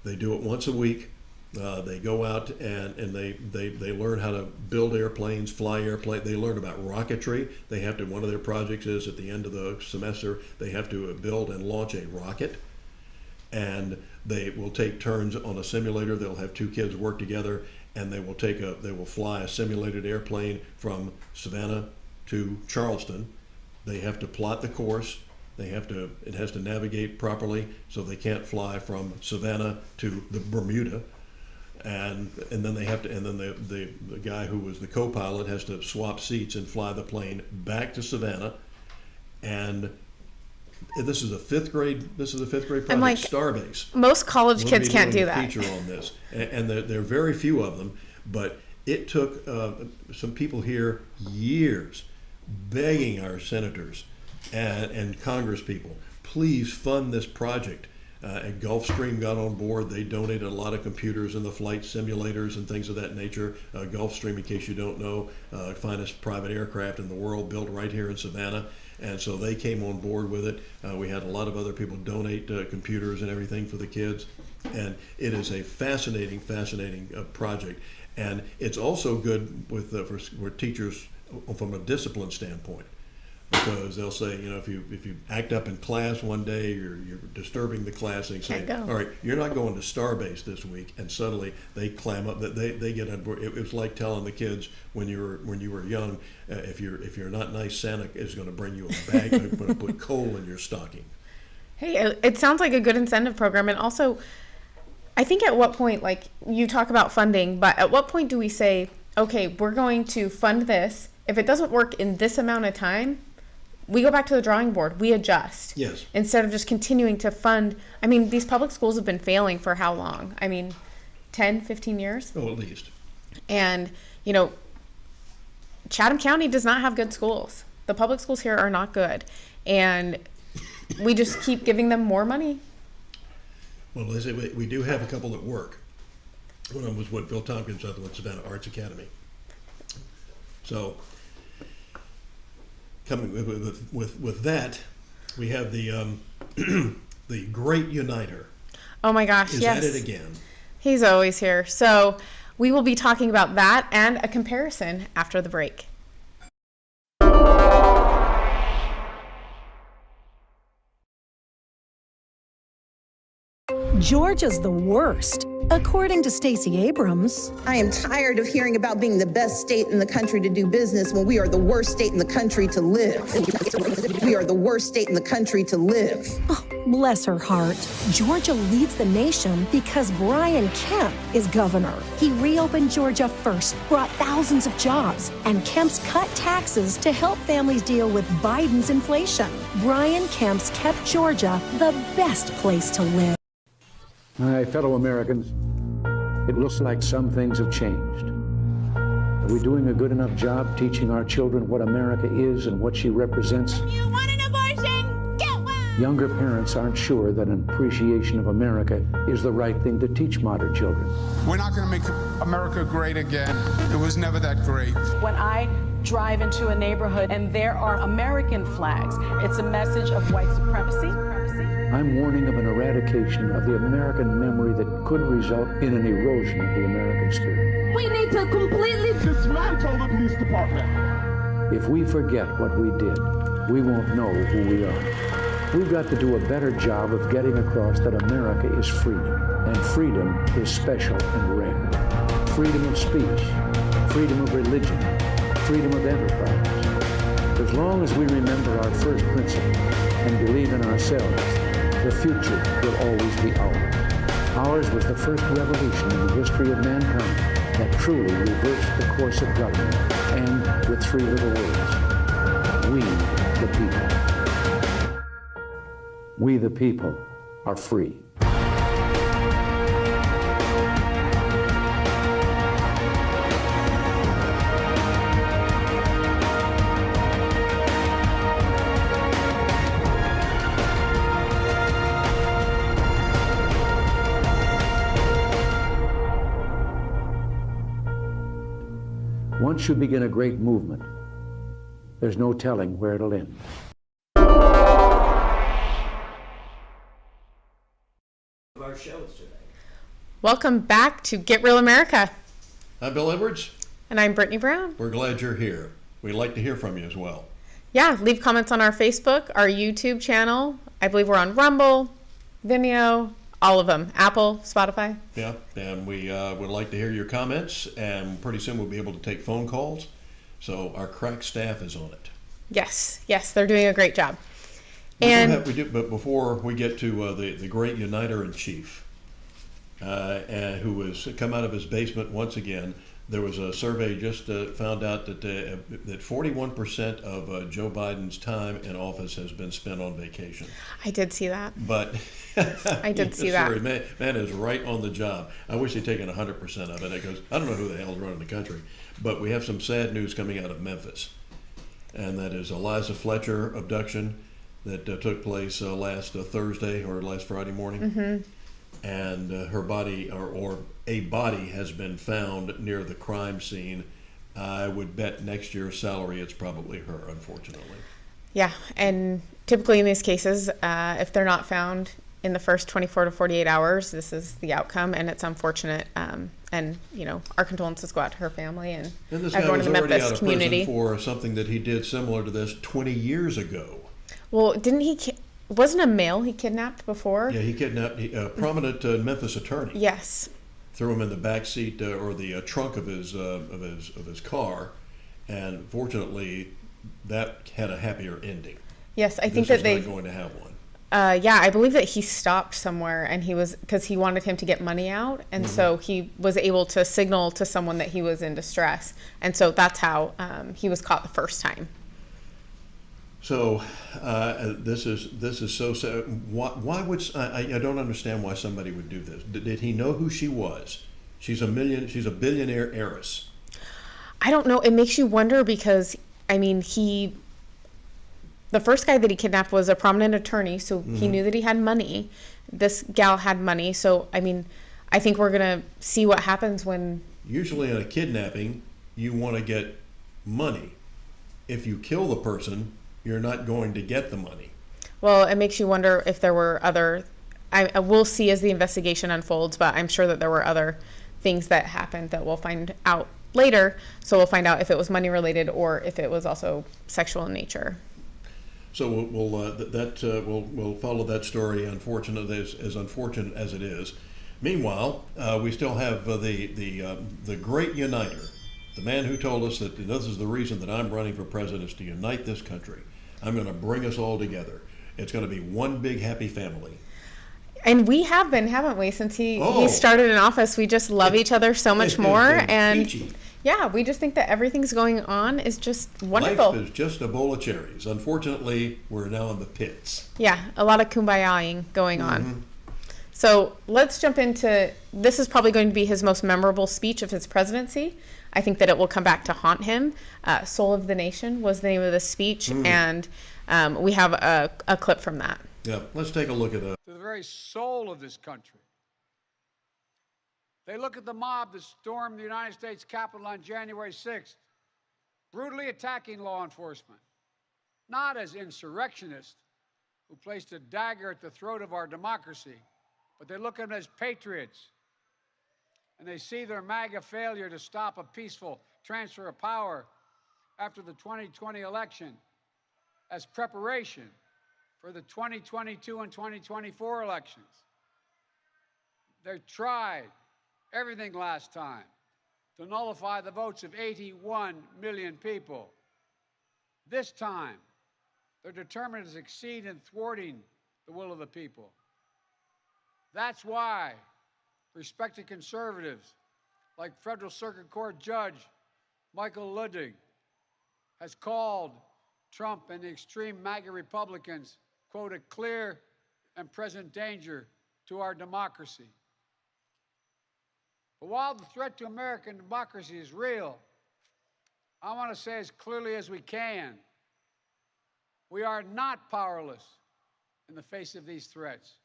They do it once a week. They go out and they learn how to build airplanes, fly airplanes. They learn about rocketry. One of their projects is at the end of the semester, they have to build and launch a rocket. And they will take turns on a simulator. They'll have two kids work together, and they will fly a simulated airplane from Savannah to Charleston. They have to plot the course. It has to navigate properly, so they can't fly from Savannah to the Bermuda. And then the guy who was the co-pilot has to swap seats and fly the plane back to Savannah. And this is a fifth grade project. I'm like, Starbase. Most college kids can't do that. Feature on this, and there are very few of them. But it took some people here years begging our senators and Congress people, please fund this project. And Gulfstream got on board. They donated a lot of computers and the flight simulators and things of that nature. Gulfstream, in case you don't know, finest private aircraft in the world, built right here in Savannah. And so they came on board with it. We had a lot of other people donate computers and everything for the kids. And it is a fascinating project. And it's also good with for teachers from a discipline standpoint, because they'll say, you know, if you act up in class one day, you're disturbing the class, and say, all right, you're not going to Starbase this week, and suddenly they clam up. They get on board. It was like telling the kids when you were young, if you're not nice, Santa is going to bring you a bag, going to put coal in your stocking. Hey, it sounds like a good incentive program, and also, I think at what point, like you talk about funding, but at what point do we say, okay, we're going to fund this. If it doesn't work in this amount of time, we go back to the drawing board. We adjust. Yes. Instead of just continuing to fund. I mean, these public schools have been failing for how long? I mean, 10, 15 years? Oh, at least. And, you know, Chatham County does not have good schools. The public schools here are not good. And we just keep giving them more money. Well, as I say, we do have a couple that work. One of them was what Phil Tompkins out with Savannah Arts Academy. So, coming with that, we have the the Great Uniter. Oh my gosh! Yes. Is at it again. He's always here. So we will be talking about that and a comparison after the break. Georgia's the worst, according to Stacey Abrams. I am tired of hearing about being the best state in the country to do business when we are the worst state in the country to live. We are the worst state in the country to live. Oh, bless her heart. Georgia leads the nation because Brian Kemp is governor. He reopened Georgia first, brought thousands of jobs, and Kemp's cut taxes to help families deal with Biden's inflation. Brian Kemp's kept Georgia the best place to live. My fellow Americans, it looks like some things have changed. Are we doing a good enough job teaching our children what America is and what she represents? You want an abortion? Get one! Younger parents aren't sure that an appreciation of America is the right thing to teach modern children. We're not going to make America great again. It was never that great. When I drive into a neighborhood and there are American flags, it's a message of white supremacy. I'm warning of an eradication of the American memory that could result in an erosion of the American spirit. We need to completely dismantle the police department. If we forget what we did, we won't know who we are. We've got to do a better job of getting across that America is free, and freedom is special and rare. Freedom of speech, freedom of religion, freedom of enterprise. As long as we remember our first principle and believe in ourselves, the future will always be ours. Ours was the first revolution in the history of mankind that truly reversed the course of government, and with three little words: we the people. We the people are free. Once you begin a great movement, there's no telling where it'll end. Our shows today. Welcome back to Get Real America. I'm Bill Edwards. And I'm Brittany Brown. We're glad you're here. We'd like to hear from you as well. Yeah, leave comments on our Facebook, our YouTube channel. I believe we're on Rumble, Vimeo, all of them. Apple, Spotify. Yeah, and we would like to hear your comments, and pretty soon we'll be able to take phone calls. So our crack staff is on it. Yes, they're doing a great job. We do, but before we get to the great Uniter-in-Chief, and who has come out of his basement once again, there was a survey just found out that 41% of Joe Biden's time in office has been spent on vacation. I did see that. But I did see that. Man is right on the job. I wish he'd taken 100% of it. It goes, I don't know who the hell's running the country, but we have some sad news coming out of Memphis, and that is Eliza Fletcher abduction. that took place last Thursday or last Friday morning. Mm-hmm. And her body, or a body, has been found near the crime scene. I would bet next year's salary it's probably her, unfortunately. Yeah, and typically in these cases, if they're not found in the first 24 to 48 hours, this is the outcome, and it's unfortunate. And our condolences go out to her family and this guy everyone was in the already Memphis out of community. prison for something that he did similar to this 20 years ago. Well, didn't he? Wasn't a male he kidnapped before? Yeah, he kidnapped a prominent Memphis attorney. Yes. Threw him in the back seat or the trunk of his car, and fortunately, that had a happier ending. Yes, I think this that is not going to have one. Yeah, I believe that he stopped somewhere, and because he wanted him to get money out, and so he was able to signal to someone that he was in distress, and so that's how he was caught the first time. So this is so sad. Why would I don't understand why somebody would do this? Did he know who she was? She's a billionaire heiress. I don't know. It makes you wonder because the first guy that he kidnapped was a prominent attorney, so he knew that he had money. This gal had money, so I think we're gonna see what happens when. Usually in a kidnapping, you want to get money. If you kill the person, you're not going to get the money. Well, it makes you wonder if there were other. I will see as the investigation unfolds, but I'm sure that there were other things that happened that we'll find out later. So we'll find out if it was money related or if it was also sexual in nature. So we'll follow that story. Unfortunate as unfortunate as it is. Meanwhile, we still have the great uniter, the man who told us that this is the reason that I'm running for president, is to unite this country. I'm going to bring us all together. It's going to be one big happy family. And we have been, haven't we? Since he started in office, we just love each other so much more. And peachy. Yeah, we just think that everything's going on is just wonderful. Life is just a bowl of cherries. Unfortunately, we're now in the pits. Yeah, a lot of kumbaya-ing going on. So let's jump into, this is probably going to be his most memorable speech of his presidency. I think that it will come back to haunt him. Soul of the Nation was the name of the speech, and we have a clip from that. Yeah, let's take a look at that. To the very soul of this country. They look at the mob that stormed the United States Capitol on January 6th, brutally attacking law enforcement, not as insurrectionists who placed a dagger at the throat of our democracy, but they look at them as patriots. And they see their MAGA failure to stop a peaceful transfer of power after the 2020 election as preparation for the 2022 and 2024 elections. They tried everything last time to nullify the votes of 81 million people. This time, they're determined to succeed in thwarting the will of the people. That's why respected conservatives like Federal Circuit Court Judge Michael Luttig has called Trump and the extreme MAGA Republicans, quote, a clear and present danger to our democracy. But while the threat to American democracy is real, I want to say as clearly as we can, we are not powerless in the face of these threats.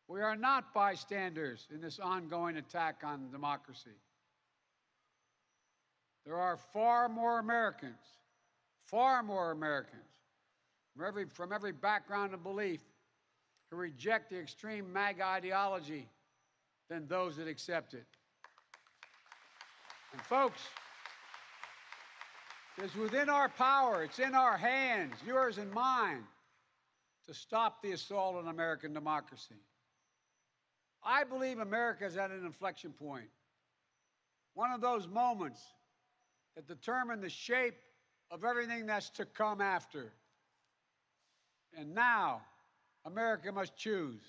We are not bystanders in this ongoing attack on democracy. There are far more Americans from every background and belief who reject the extreme MAGA ideology than those that accept it. And folks, it's within our power, it's in our hands, yours and mine, to stop the assault on American democracy. I believe America is at an inflection point, one of those moments that determine the shape of everything that's to come after. And now, America must choose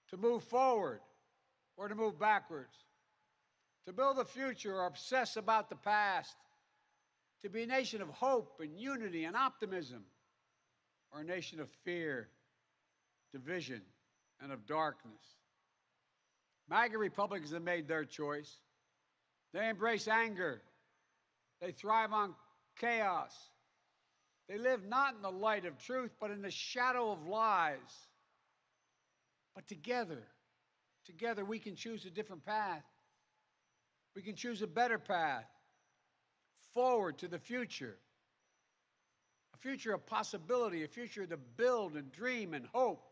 to move forward or to move backwards, to build a future or obsess about the past, to be a nation of hope and unity and optimism, or a nation of fear, division, and of darkness. MAGA Republicans have made their choice. They embrace anger. They thrive on chaos. They live not in the light of truth, but in the shadow of lies. But together we can choose a different path. We can choose a better path forward to the future. A future of possibility, a future to build and dream and hope.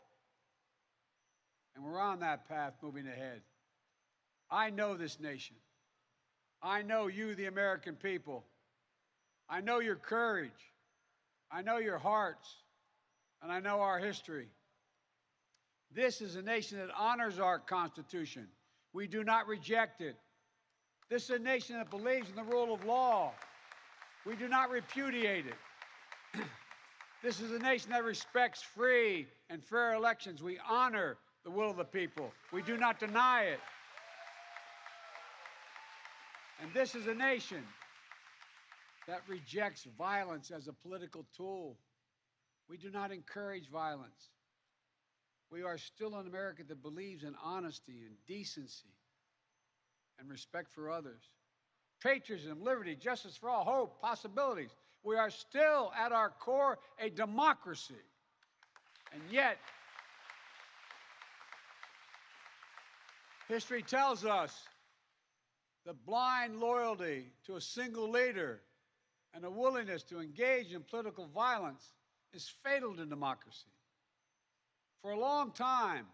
And we're on that path moving ahead. I know this nation. I know you, the American people. I know your courage. I know your hearts. And I know our history. This is a nation that honors our Constitution. We do not reject it. This is a nation that believes in the rule of law. We do not repudiate it. This is a nation that respects free and fair elections. We honor the will of the people. We do not deny it. And this is a nation that rejects violence as a political tool. We do not encourage violence. We are still an America that believes in honesty and decency and respect for others. Patriotism, liberty, justice for all, hope, possibilities. We are still, at our core, a democracy. And yet, history tells us that blind loyalty to a single leader and a willingness to engage in political violence is fatal to democracy. For a long time,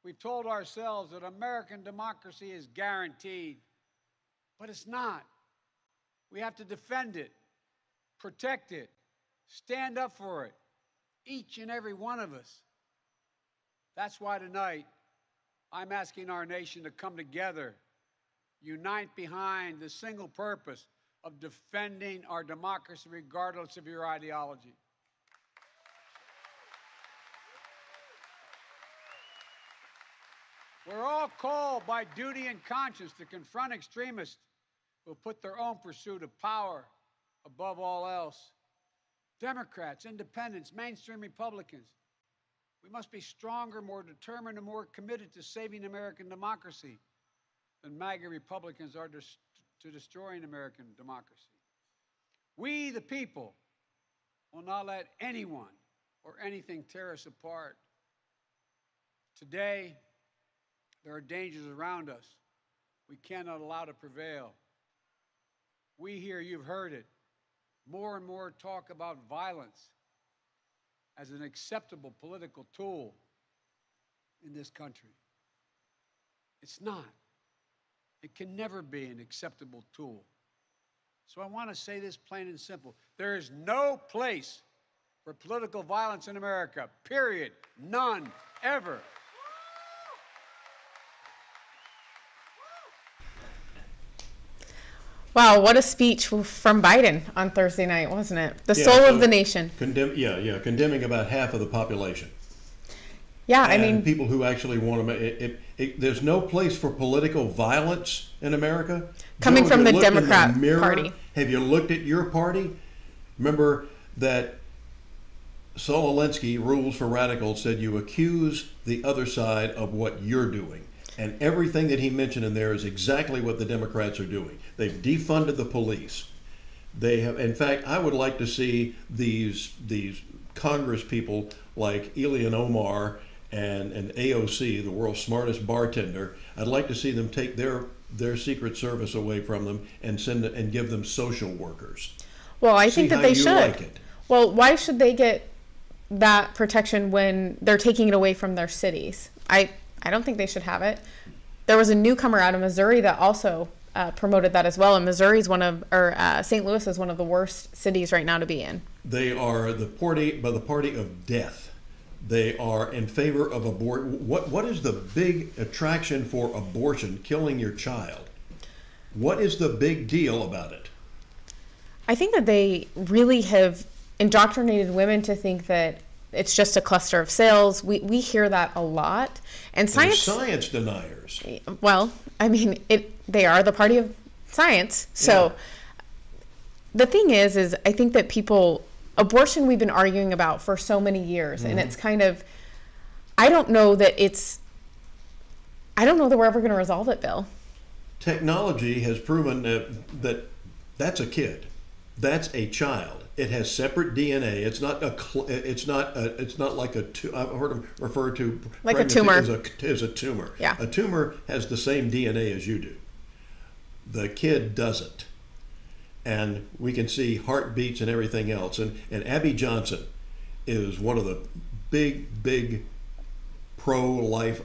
we've told ourselves that American democracy is guaranteed, but it's not. We have to defend it, protect it, stand up for it, each and every one of us. That's why tonight I'm asking our nation to come together, unite behind the single purpose of defending our democracy regardless of your ideology. We're all called by duty and conscience to confront extremists who put their own pursuit of power above all else. Democrats, independents, mainstream Republicans, we must be stronger, more determined, and more committed to saving American democracy than MAGA Republicans are to destroying American democracy. We, the people, will not let anyone or anything tear us apart. Today, there are dangers around us we cannot allow to prevail. We here, you've heard it, more and more talk about violence as an acceptable political tool in this country. It's not. It can never be an acceptable tool. So I want to say this plain and simple. There is no place for political violence in America, period. None, ever. Wow, what a speech from Biden on Thursday night, wasn't it? The soul of the nation. Condemning about half of the population. Yeah, and I mean, people who actually want to. There's no place for political violence in America. Coming Joe, from have the you looked in Democrat mirror? Party. Have you looked at your party? Remember that Saul Alinsky, Rules for Radicals, said you accuse the other side of what you're doing. And everything that he mentioned in there is exactly what the Democrats are doing. They've defunded the police. They have, in fact, I would like to see these Congress people like Ilhan Omar and AOC, the world's smartest bartender. I'd like to see them take their Secret Service away from them and give them social workers. Well, I think that they should. Like it. Well, why should they get that protection when they're taking it away from their cities? I don't think they should have it. There was a newcomer out of Missouri that also promoted that as well. And Missouri's St. Louis is one of the worst cities right now to be in. They are the party of death. They are in favor of abortion. What is the big attraction for abortion, killing your child? What is the big deal about it? I think that they really have indoctrinated women to think that it's just a cluster of cells. We hear that a lot. And science deniers. Well, I mean, they are the party of science. So the thing is I think that abortion we've been arguing about for so many years, and it's kind of, I don't know that we're ever going to resolve it, Bill. Technology has proven that that's a kid. That's a child. It has separate DNA. It's not like a. I've heard them refer to like a pregnancy tumor. as a tumor. Yeah. A tumor has the same DNA as you do. The kid doesn't, and we can see heartbeats and everything else. And Abby Johnson is one of the big pro-life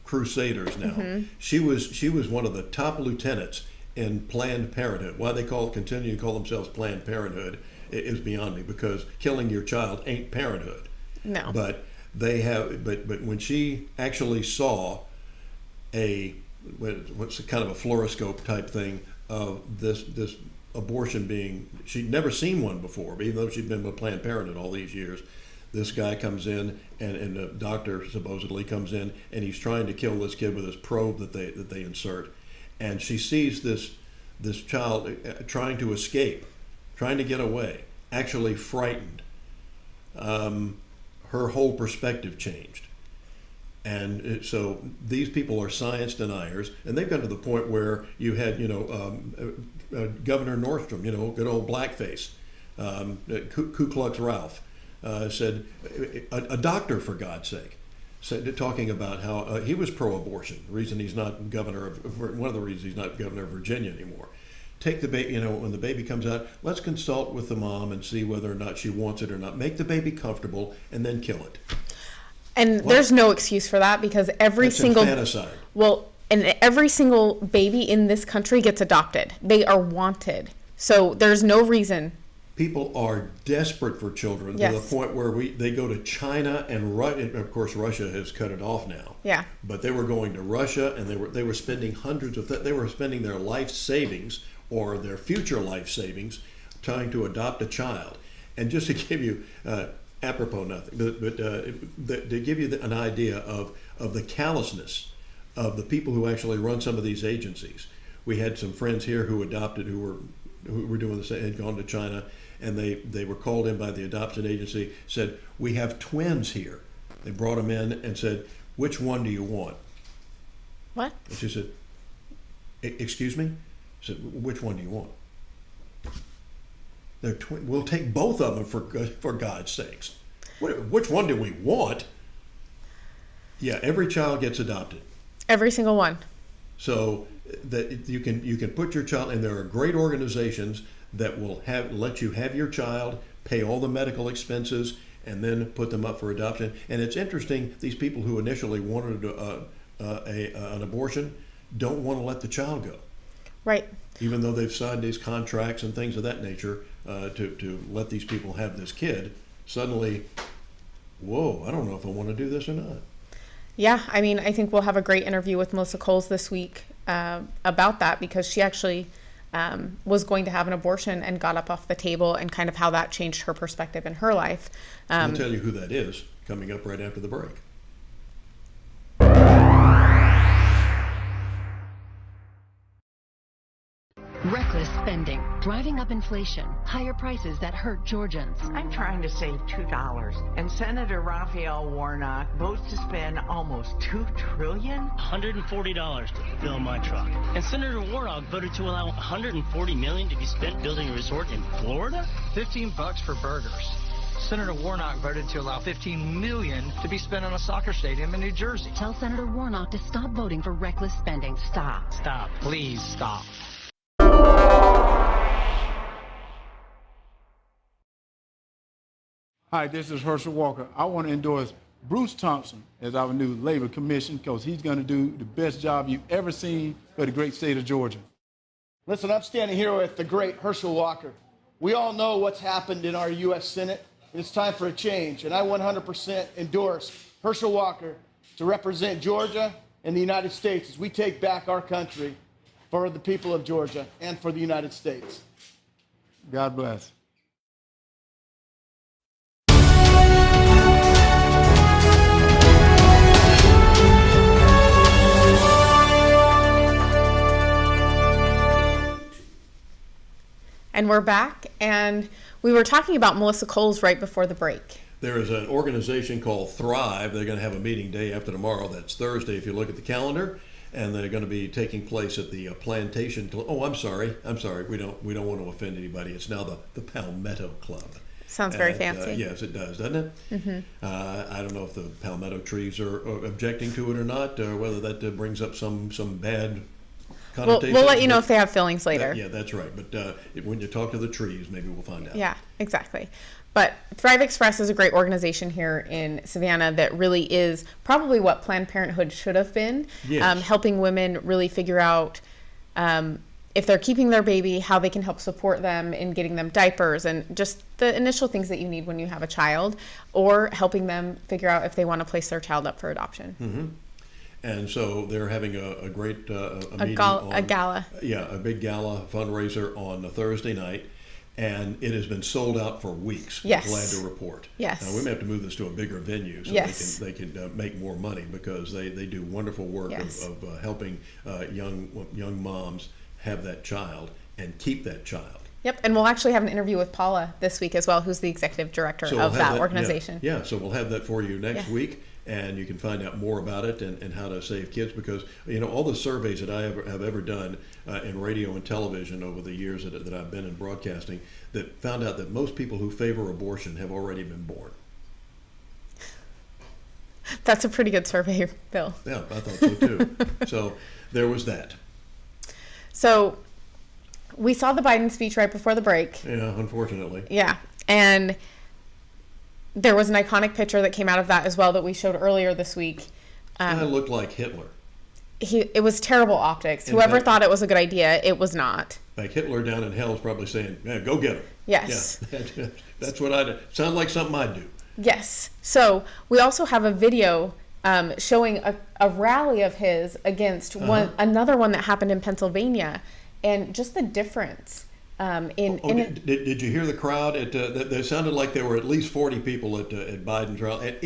crusaders now. Mhm. She was one of the top lieutenants in Planned Parenthood. Why they continue to call themselves Planned Parenthood is beyond me, because killing your child ain't parenthood. No. But when she actually saw what's kind of a fluoroscope type thing of this abortion being, she'd never seen one before, even though she'd been with Planned Parenthood all these years. This guy comes in, and the doctor supposedly comes in, and he's trying to kill this kid with this probe that they insert. And she sees this child trying to escape, trying to get away, actually frightened. Her whole perspective changed. And so these people are science deniers, and they've gotten to the point where you had, Governor Nordstrom, good old blackface, Ku Klux Ralph, said, a doctor, for God's sake, talking about how he was pro-abortion. The reason he's not governor of, one of the reasons he's not governor of Virginia anymore. Take the baby, when the baby comes out, let's consult with the mom and see whether or not she wants it or not. Make the baby comfortable and then kill it. And there's no excuse for that, because That's infanticide. And every single baby in this country gets adopted. They are wanted. So there's no reason. People are desperate for children to the point where they go to China and of course Russia has cut it off now. Yeah. But they were going to Russia, and they were spending they were spending their life savings or their future life savings trying to adopt a child. And just to give you apropos nothing, but to give you an idea of the callousness of the people who actually run some of these agencies. We had some friends here who adopted, who were doing the same, had gone to China, and they were called in by the adoption agency, said, we have twins here. They brought them in and said, which one do you want? What? And she said, excuse me? I said, which one do you want? They're we'll take both of them for God's sakes. Which one do we want? Yeah, every child gets adopted. Every single one. So that you can put your child, and there are great organizations that will let you have your child, pay all the medical expenses, and then put them up for adoption. And it's interesting, these people who initially wanted an abortion don't want to let the child go. Right. Even though they've signed these contracts and things of that nature to let these people have this kid, suddenly, whoa, I don't know if I want to do this or not. Yeah, I mean, I think we'll have a great interview with Melissa Coles this week about that, because she actually was going to have an abortion and got up off the table, and kind of how that changed her perspective in her life. I'll tell you who that is coming up right after the break. Reckless spending, driving up inflation, higher prices that hurt Georgians. I'm trying to save $2, and Senator Raphael Warnock votes to spend almost $2 trillion. $140 to fill my truck. And Senator Warnock voted to allow $140 million to be spent building a resort in Florida? $15 for burgers. Senator Warnock voted to allow $15 million to be spent on a soccer stadium in New Jersey. Tell Senator Warnock to stop voting for reckless spending. Stop. Stop. Please stop. Hi, this is Herschel Walker. I want to endorse Bruce Thompson as our new Labor Commission, because he's going to do the best job you've ever seen for the great state of Georgia. Listen, I'm standing here with the great Herschel Walker. We all know what's happened in our U.S. Senate. It's time for a change, and I 100% endorse Herschel Walker to represent Georgia and the United States as we take back our country for the people of Georgia and for the United States. God bless. And we're back, and we were talking about Melissa Coles right before the break. There is an organization called Thrive. They're going to have a meeting day after tomorrow. That's Thursday if you look at the calendar. and they're going to be taking place at the Plantation. Oh, I'm sorry. We don't want to offend anybody. It's now the Palmetto Club. Sounds very fancy. Yes, it does, doesn't it? Mm-hmm. I don't know if the palmetto trees are objecting to it or not, or whether that brings up some bad connotations. We'll let you know if they have fillings later. Yeah, that's right. But when you talk to the trees, maybe we'll find out. Yeah, exactly. But Thrive Express is a great organization here in Savannah that really is probably what Planned Parenthood should have been, Yes. helping women really figure out if they're keeping their baby, how they can help support them in getting them diapers and just the initial things that you need when you have a child, or helping them figure out if they want to place their child up for adoption. Mm-hmm. And so they're having a great meeting a gala. Yeah, a big gala fundraiser on a Thursday night. And it has been sold out for weeks. Yes. Glad to report. Yes. Now, we may have to move this to a bigger venue so Yes. they can make more money, because they do wonderful work Yes. of helping young moms have that child and keep that child. Yep, and we'll actually have an interview with Paula this week as well, who's the executive director So we'll of have that organization. Yeah, so we'll have that for you next Yeah. week, and you can find out more about it and how to save kids, because all the surveys that I have ever done in radio and television over the years that I've been in broadcasting, that found out that most people who favor abortion have already been born. That's a pretty good survey, Bill. Yeah, I thought so too. So there was that. So we saw the Biden speech right before the break. Yeah, unfortunately. Yeah, and there was an iconic picture that came out of that as well that we showed earlier this week. Guy looked like Hitler. It was terrible optics. In Whoever fact- thought it was a good idea, it was not. Like Hitler down in hell is probably saying, "Yeah, go get him." Yes. Yeah, that's what I'd sound like something I'd do. Yes. So we also have a video showing a rally of his against another one that happened in Pennsylvania, and just the difference Did you hear the crowd? It sounded like there were at least 40 people at Biden's rally.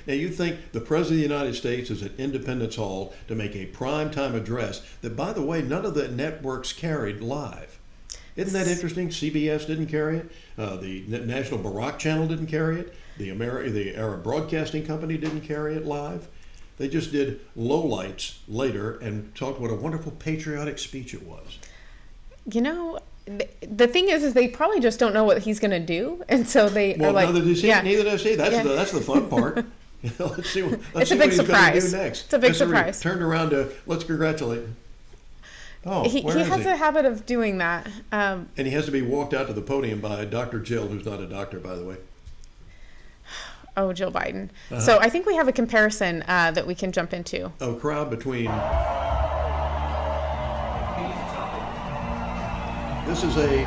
Now you think the President of the United States is at Independence Hall to make a primetime address that, by the way, none of the networks carried live. Isn't that interesting? CBS didn't carry it. The National Barak Channel didn't carry it. The Arab Broadcasting Company didn't carry it live. They just did lowlights later and talked what a wonderful patriotic speech it was. The thing is they probably just don't know what he's going to do, and so they are like, neither does he. yeah. Neither does he. That's Yeah. That's the fun part. Let's see what It's a big he's going to surprise. do next. It's a big Yes, sir. surprise. Turned around to let's congratulate. Oh, he where is has he? a habit of doing that. And he has to be walked out to the podium by Dr. Jill, who's not a doctor, by the way. Oh, Jill Biden. Uh-huh. So I think we have a comparison that we can jump into. A crowd between. This is a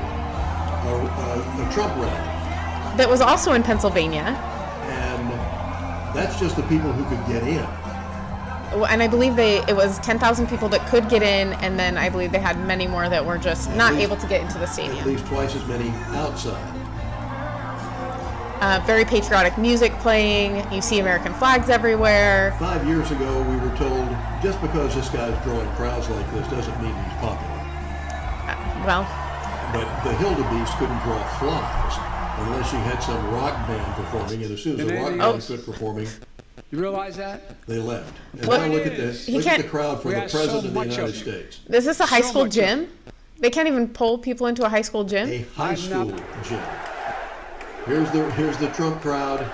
Trump rally. That was also in Pennsylvania. And that's just the people who could get in. And I believe it was 10,000 people that could get in, and then I believe they had many more that were just not able to get into the At stadium. least twice as many outside. Very patriotic music playing. You see American flags everywhere. 5 years ago, we were told just because this guy's drawing crowds like this doesn't mean he's popular. Well, But the Hildebeest couldn't draw flies unless you had some rock band performing, and as soon as the rock band quit performing, You realize that? they left. And Well, now look at this. he Look at the can't- crowd for We the asked so President of the much of United you. States. is this a high So school much of- gym? They can't even pull people into a high school gym? A high school gym. Here's the Trump crowd.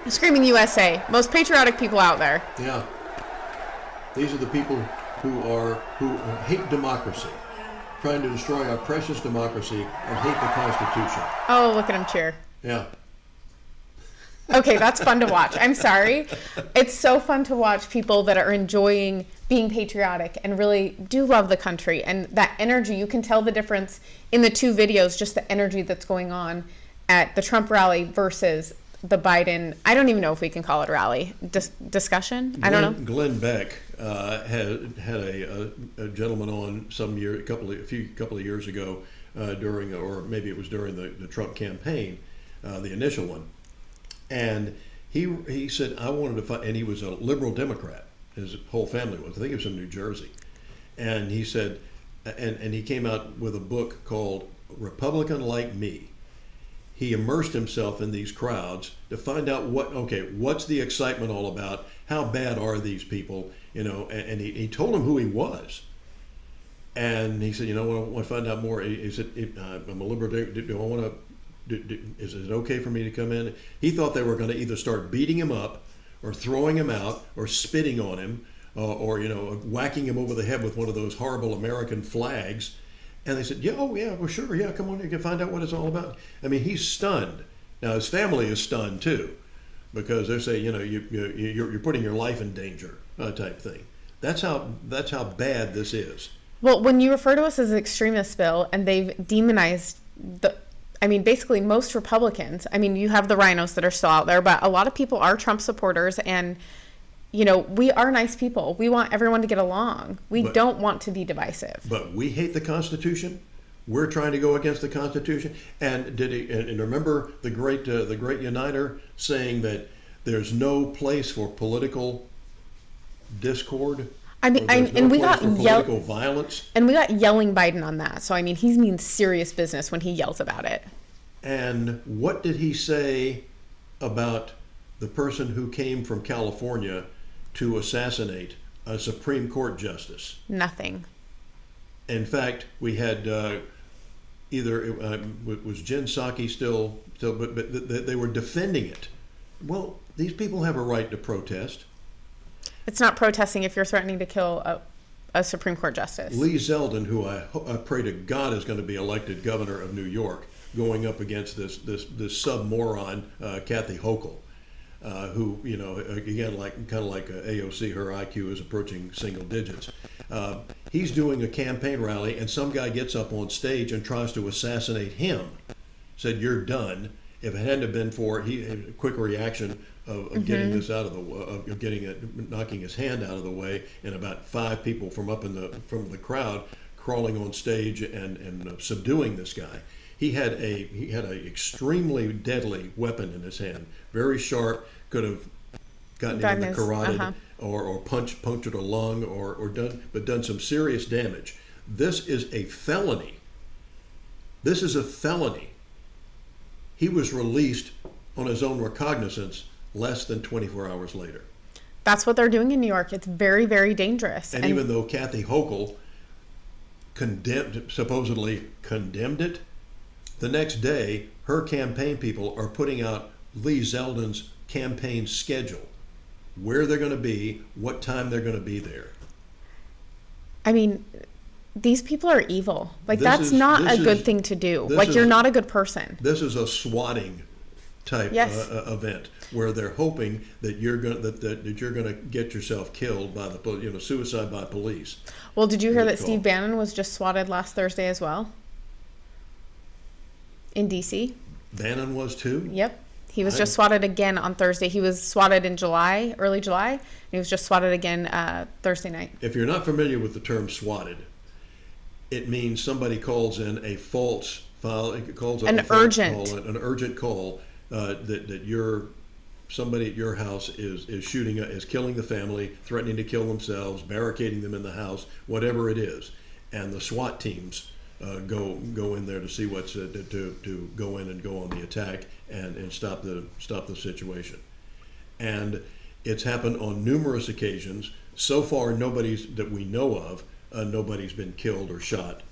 Screaming USA. Most patriotic people out there. Yeah. These are the people who hate democracy, trying to destroy our precious democracy and hate the Constitution. Oh, look at him cheer. Yeah. Okay, that's fun to watch. I'm sorry. It's so fun to watch people that are enjoying being patriotic and really do love the country, and that energy. You can tell the difference in the two videos, just the energy that's going on at the Trump rally versus the Biden. I don't even know if we can call it a rally. Discussion? I don't know. Glenn Beck had a gentleman on a couple of years ago during, or maybe it was during the Trump campaign, the initial one. And he said, I wanted to find, and he was a liberal Democrat, his whole family was. I think he was from New Jersey. And he said, and he came out with a book called Republican Like Me. he immersed himself in these crowds to find out what's the excitement all about? How bad are these people? And he told them who he was. And he said, I want to find out more. He said, I'm a libertarian. Do I want to, is it okay for me to come in? He thought they were going to either start beating him up or throwing him out or spitting on him or whacking him over the head with one of those horrible American flags. And they said, well, sure, come on, you can find out what it's all about. I mean, he's stunned. Now, his family is stunned, too, because they say, you're putting your life in danger, type thing. That's how bad this is. Well, when you refer to us as an extremist, Bill, and they've demonized basically most Republicans. I mean, you have the rhinos that are still out there, but a lot of people are Trump supporters, and we are nice people. We want everyone to get along. We don't want to be divisive. But we hate the Constitution. We're trying to go against the Constitution. And and remember the great uniter saying that there's no place for political discord. We got political violence. And we got yelling Biden on that. So he means serious business when he yells about it. And what did he say about the person who came from California to assassinate a Supreme Court justice? Nothing. In fact, we had was Jen Psaki still, but they were defending it. Well, these people have a right to protest. It's not protesting if you're threatening to kill a Supreme Court justice. Lee Zeldin, who I pray to God is going to be elected governor of New York, going up against this sub-moron, Kathy Hochul. Who, again, kind of like AOC, her IQ is approaching single digits. He's doing a campaign rally, and some guy gets up on stage and tries to assassinate him. Said, "You're done." If it hadn't have been for a quick reaction of getting this out of the knocking his hand out of the way, and about 5 people from the crowd crawling on stage and subduing this guy. He had a extremely deadly weapon in his hand, very sharp, could have gotten him in the carotid or punctured a lung or done some serious damage. This is a felony. This is a felony. He was released on his own recognizance less than 24 hours later. That's what they're doing in New York. It's very, very dangerous. And even though Kathy Hochul supposedly condemned it, the next day, her campaign people are putting out Lee Zeldin's campaign schedule, where they're going to be, what time they're going to be there. These people are evil. That's not a good thing to do. You're not a good person. This is a swatting type event where they're hoping that you're going to get yourself killed by suicide by police. Well, did you hear that Steve Bannon was just swatted last Thursday as well? In DC. Bannon was too? Yep. He was just swatted again on Thursday. He was swatted in early July, and he was just swatted again Thursday night. If you're not familiar with the term swatted, it means somebody calls in a false file. It calls an urgent call that somebody at your house is killing the family, threatening to kill themselves, barricading them in the house, whatever it is, and the SWAT teams go in there to see what's to go in and go on the attack and stop the situation. And it's happened on numerous occasions. So far, that we know of, nobody's been killed or shot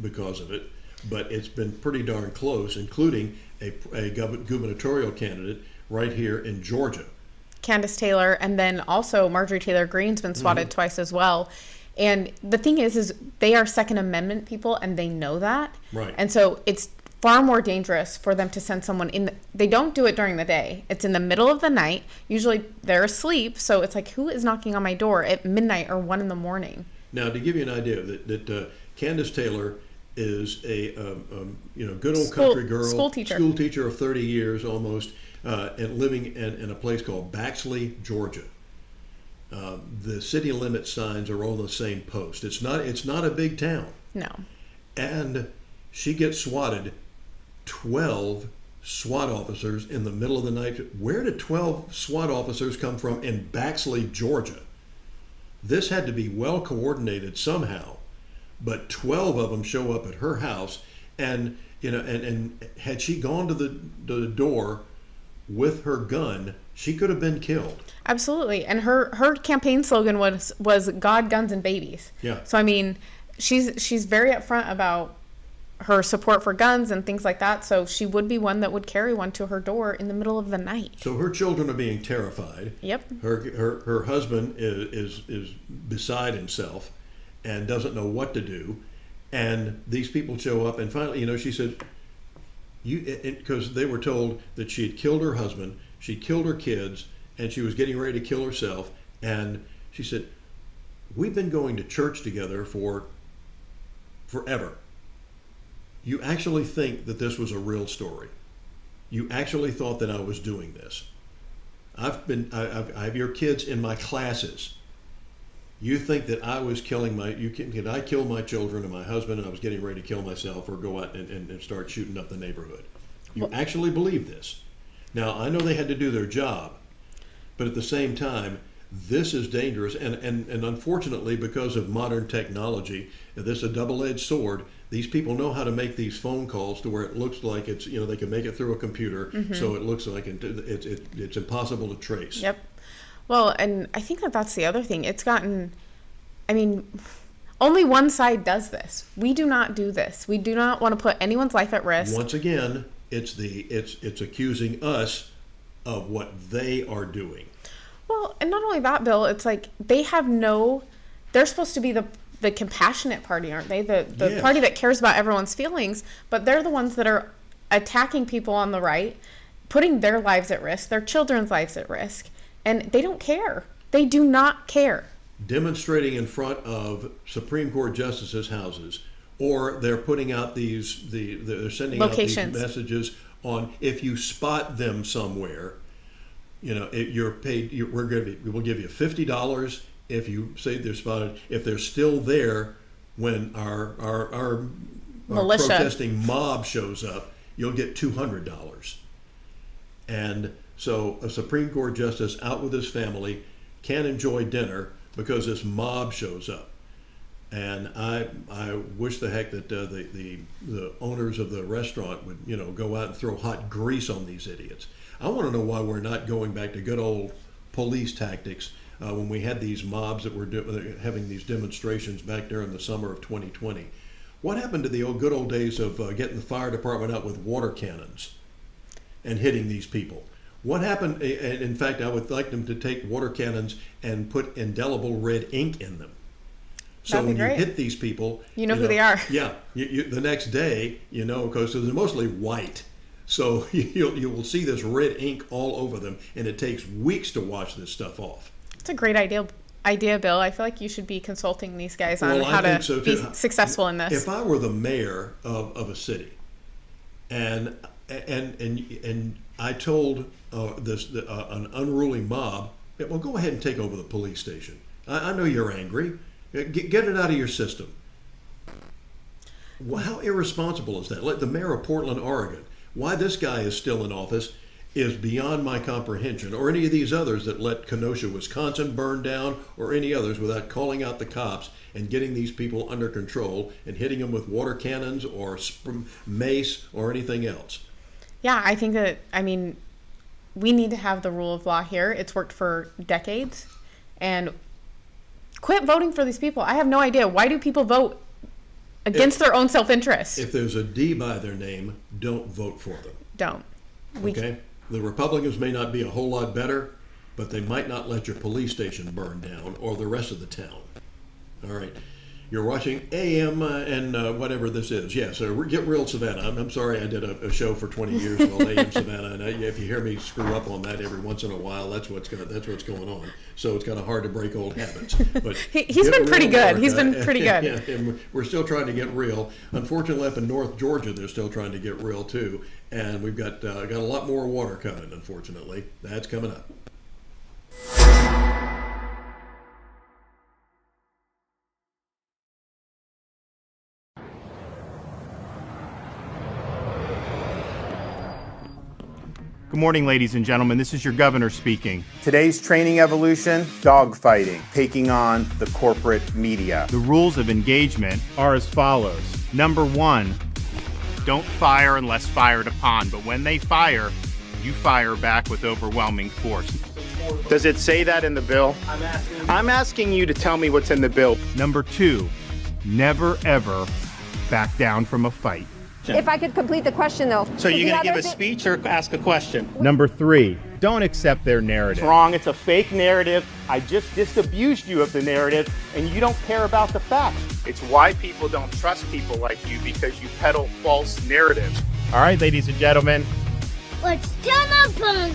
because of it. But it's been pretty darn close, including a gubernatorial candidate right here in Georgia. Candace Taylor, and then also Marjorie Taylor Greene's been swatted twice as well. And the thing is they are Second Amendment people, and they know that. Right. And so it's far more dangerous for them to send someone in. They don't do it during the day. It's in the middle of the night. Usually they're asleep. So it's like, who is knocking on my door at midnight or 1 a.m? Now, to give you an idea, that Candace Taylor is a good old country girl, school teacher of 30 years almost, and living in a place called Baxley, Georgia. The city limit signs are on the same post. It's not a big town. No. And she gets swatted. 12 SWAT officers in the middle of the night. Where did 12 SWAT officers come from in Baxley, Georgia? This had to be well coordinated somehow. But 12 of them show up at her house, and You know, and had she gone to the door with her gun, she could have been killed. Absolutely. And her campaign slogan was God, guns, and babies. Yeah. So I mean, she's very upfront about her support for guns and things like that. So she would be one that would carry one to her door in the middle of the night. So her children are being terrified. Yep. Her husband is beside himself and doesn't know what to do. And these people show up, and finally, you know, she said, because they were told that she had killed her husband, she killed her kids, and she was getting ready to kill herself. And she said, we've been going to church together for forever. You actually think that this was a real story. You actually thought that I was doing this. I have your kids in my classes. You think that I was killing I killed my children and my husband, and I was getting ready to kill myself or go out and start shooting up the neighborhood. You actually believe this. Now, I know they had to do their job, but at the same time, this is dangerous. And unfortunately, because of modern technology, this is a double-edged sword. These people know how to make these phone calls to where it looks like it's, you know, they can make it through a computer, so it looks like it's impossible to trace. Yep. Well, and I think that's the other thing. It's gotten, I mean, only one side does this. We do not do this. We do not want to put anyone's life at risk. Once again, it's accusing us of what they are doing. Well, and not only that, Bill, it's like they're supposed to be the compassionate party, aren't they? The Yes. party that cares about everyone's feelings, but they're the ones that are attacking people on the right, putting their lives at risk, their children's lives at risk, and they don't care. They do not care. Demonstrating in front of Supreme Court justices' houses, or they're putting out they're sending Locations. out these messages on, if you spot them somewhere, you know, you're paid. We will give you $50 if you say they're spotted. If they're still there when our Militia. protesting mob shows up, you'll get $200. And so a Supreme Court justice out with his family can't enjoy dinner because this mob shows up. And I wish the heck that the owners of the restaurant would, you know, go out and throw hot grease on these idiots. I want to know why we're not going back to good old police tactics when we had these mobs that were having these demonstrations back during the summer of 2020. What happened to the good old days of getting the fire department out with water cannons and hitting these people? What happened? And in fact, I would like them to take water cannons and put indelible red ink in them. So That'd be when you great. hit these people, You know who they are. Yeah, the next day, you know, because they're mostly white. So you will see this red ink all over them, and it takes weeks to wash this stuff off. It's a great idea, Bill. I feel like you should be consulting these guys on Well, how I think to so, be too. successful in this. If I were the mayor of a city, and I told an unruly mob, well, go ahead and take over the police station. I know you're angry. Get it out of your system. Well, how irresponsible is that? Like the mayor of Portland, Oregon. Why this guy is still in office is beyond my comprehension, or any of these others that let Kenosha, Wisconsin burn down, or any others without calling out the cops and getting these people under control and hitting them with water cannons or mace or anything else. Yeah, I think that, I mean, we need to have the rule of law here. It's worked for decades. And quit voting for these people. I have no idea. Why do people vote against their own self-interest? If there's a D by their name, don't vote for them. Don't. Okay? The Republicans may not be a whole lot better, but they might not let your police station burn down or the rest of the town. All right. You're watching AM and whatever this is. Yeah, so Get Real Savannah. I'm sorry I did a show for 20 years called AM Savannah, and if you hear me screw up on that every once in a while, that's what's going on. So it's kind of hard to break old habits. But he's been pretty good. He's been pretty good. Yeah, and we're still trying to get real. Unfortunately, up in North Georgia, they're still trying to get real too, and we've got a lot more water coming. Unfortunately, that's coming up. Good morning, ladies and gentlemen. This is your governor speaking. Today's training evolution, dogfighting, taking on the corporate media. The rules of engagement are as follows. Number 1, don't fire unless fired upon, but when they fire, you fire back with overwhelming force. Does it say that in the bill? I'm asking you to tell me what's in the bill. Number 2, never ever back down from a fight. If I could complete the question, though. So you're going to give a speech or ask a question? Number 3, don't accept their narrative. It's wrong. It's a fake narrative. I just disabused you of the narrative, and you don't care about the facts. It's why people don't trust people like you, because you peddle false narratives. All right, ladies and gentlemen. Let's turn up on.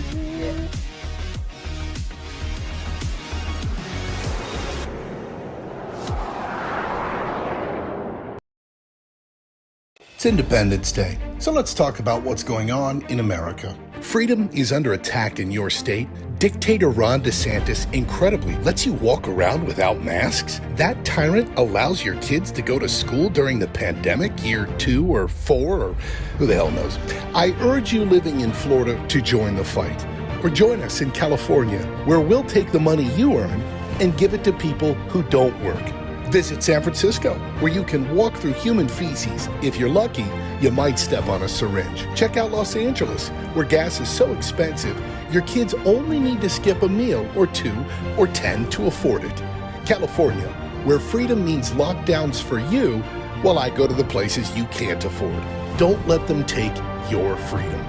It's Independence Day, so let's talk about what's going on in America. Freedom is under attack in your state. Dictator Ron DeSantis incredibly lets you walk around without masks. That tyrant allows your kids to go to school during the pandemic, year 2 or 4, or who the hell knows. I urge you living in Florida to join the fight. Or join us in California, where we'll take the money you earn and give it to people who don't work. Visit San Francisco, where you can walk through human feces. If you're lucky, you might step on a syringe. Check out Los Angeles, where gas is so expensive, your kids only need to skip a meal or 2 or 10 to afford it. California, where freedom means lockdowns for you, while I go to the places you can't afford. Don't let them take your freedom.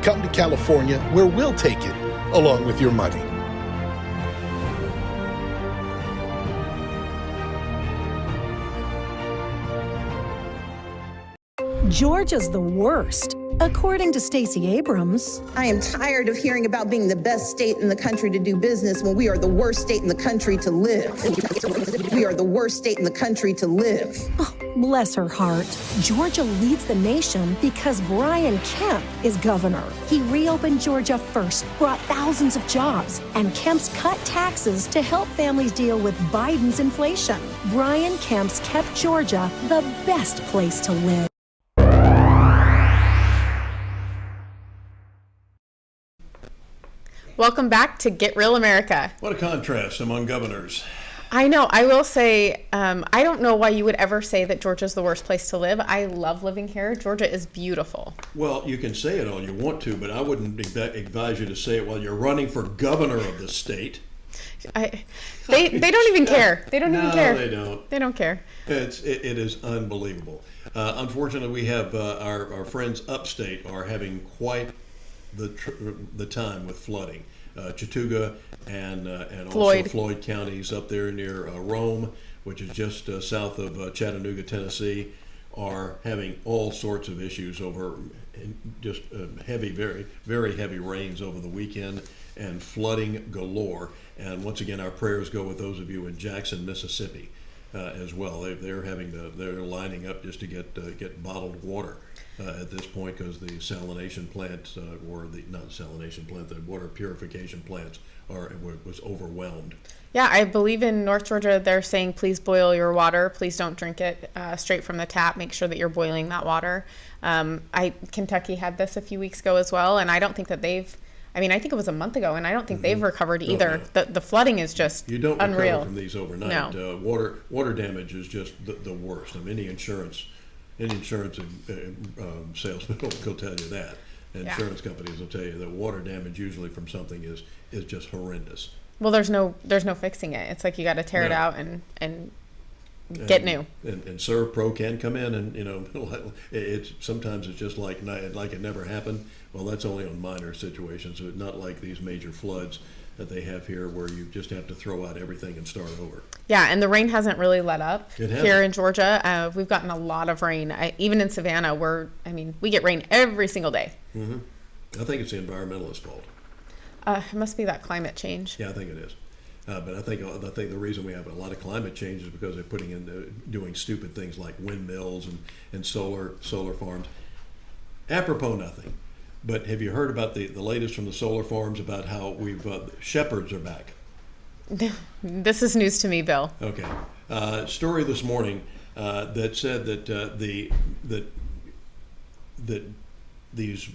Come to California, where we'll take it, along with your money. Georgia's the worst, according to Stacey Abrams. I am tired of hearing about being the best state in the country to do business when we are the worst state in the country to live. We are the worst state in the country to live. Oh, bless her heart. Georgia leads the nation because Brian Kemp is governor. He reopened Georgia first, brought thousands of jobs, and Kemp's cut taxes to help families deal with Biden's inflation. Brian Kemp's kept Georgia the best place to live. Welcome back to Get Real America. What a contrast among governors. I know. I will say, I don't know why you would ever say that Georgia's the worst place to live. I love living here. Georgia is beautiful. Well, you can say it all you want to, but I wouldn't advise you to say it while you're running for governor of the state. They don't even care. They don't even care. No, they don't. They don't care. It is unbelievable. Unfortunately, we have our friends upstate are having quite the time with flooding. Chattooga and also Floyd counties up there near Rome, which is just south of Chattanooga, Tennessee, are having all sorts of issues over just heavy, very, very heavy rains over the weekend and flooding galore. And once again, our prayers go with those of you in Jackson, Mississippi, as well. They're lining up just to get bottled water. At this point, because the salination plant, the water purification plants was overwhelmed. Yeah, I believe in North Georgia, they're saying please boil your water. Please don't drink it straight from the tap. Make sure that you're boiling that water. Kentucky had this a few weeks ago as well, and I don't think that I think it was a month ago, and I don't think they've recovered either. No. The flooding is just you don't unreal. recover from these overnight. No. Water damage is just the worst. I mean, any insurance salesman will tell you that. Insurance companies will tell you that water damage usually from something is just horrendous. Well, there's no fixing it. It's like you got to tear it out and get new. And ServPro can come in and it's sometimes it's just like it never happened. Well, that's only on minor situations. So not like these major floods that they have here, where you just have to throw out everything and start over. Yeah, and the rain hasn't really let up here in Georgia. We've gotten a lot of rain. Even in Savannah, we get rain every single day. Mm-hmm. I think it's the environmentalist fault. It must be that climate change. Yeah, I think it is. But I think the reason we have a lot of climate change is because they're putting in doing stupid things like windmills and solar farms. Apropos nothing. But have you heard about the latest from the solar farms about how shepherds are back? This is news to me, Bill. Okay. Story this morning that said that these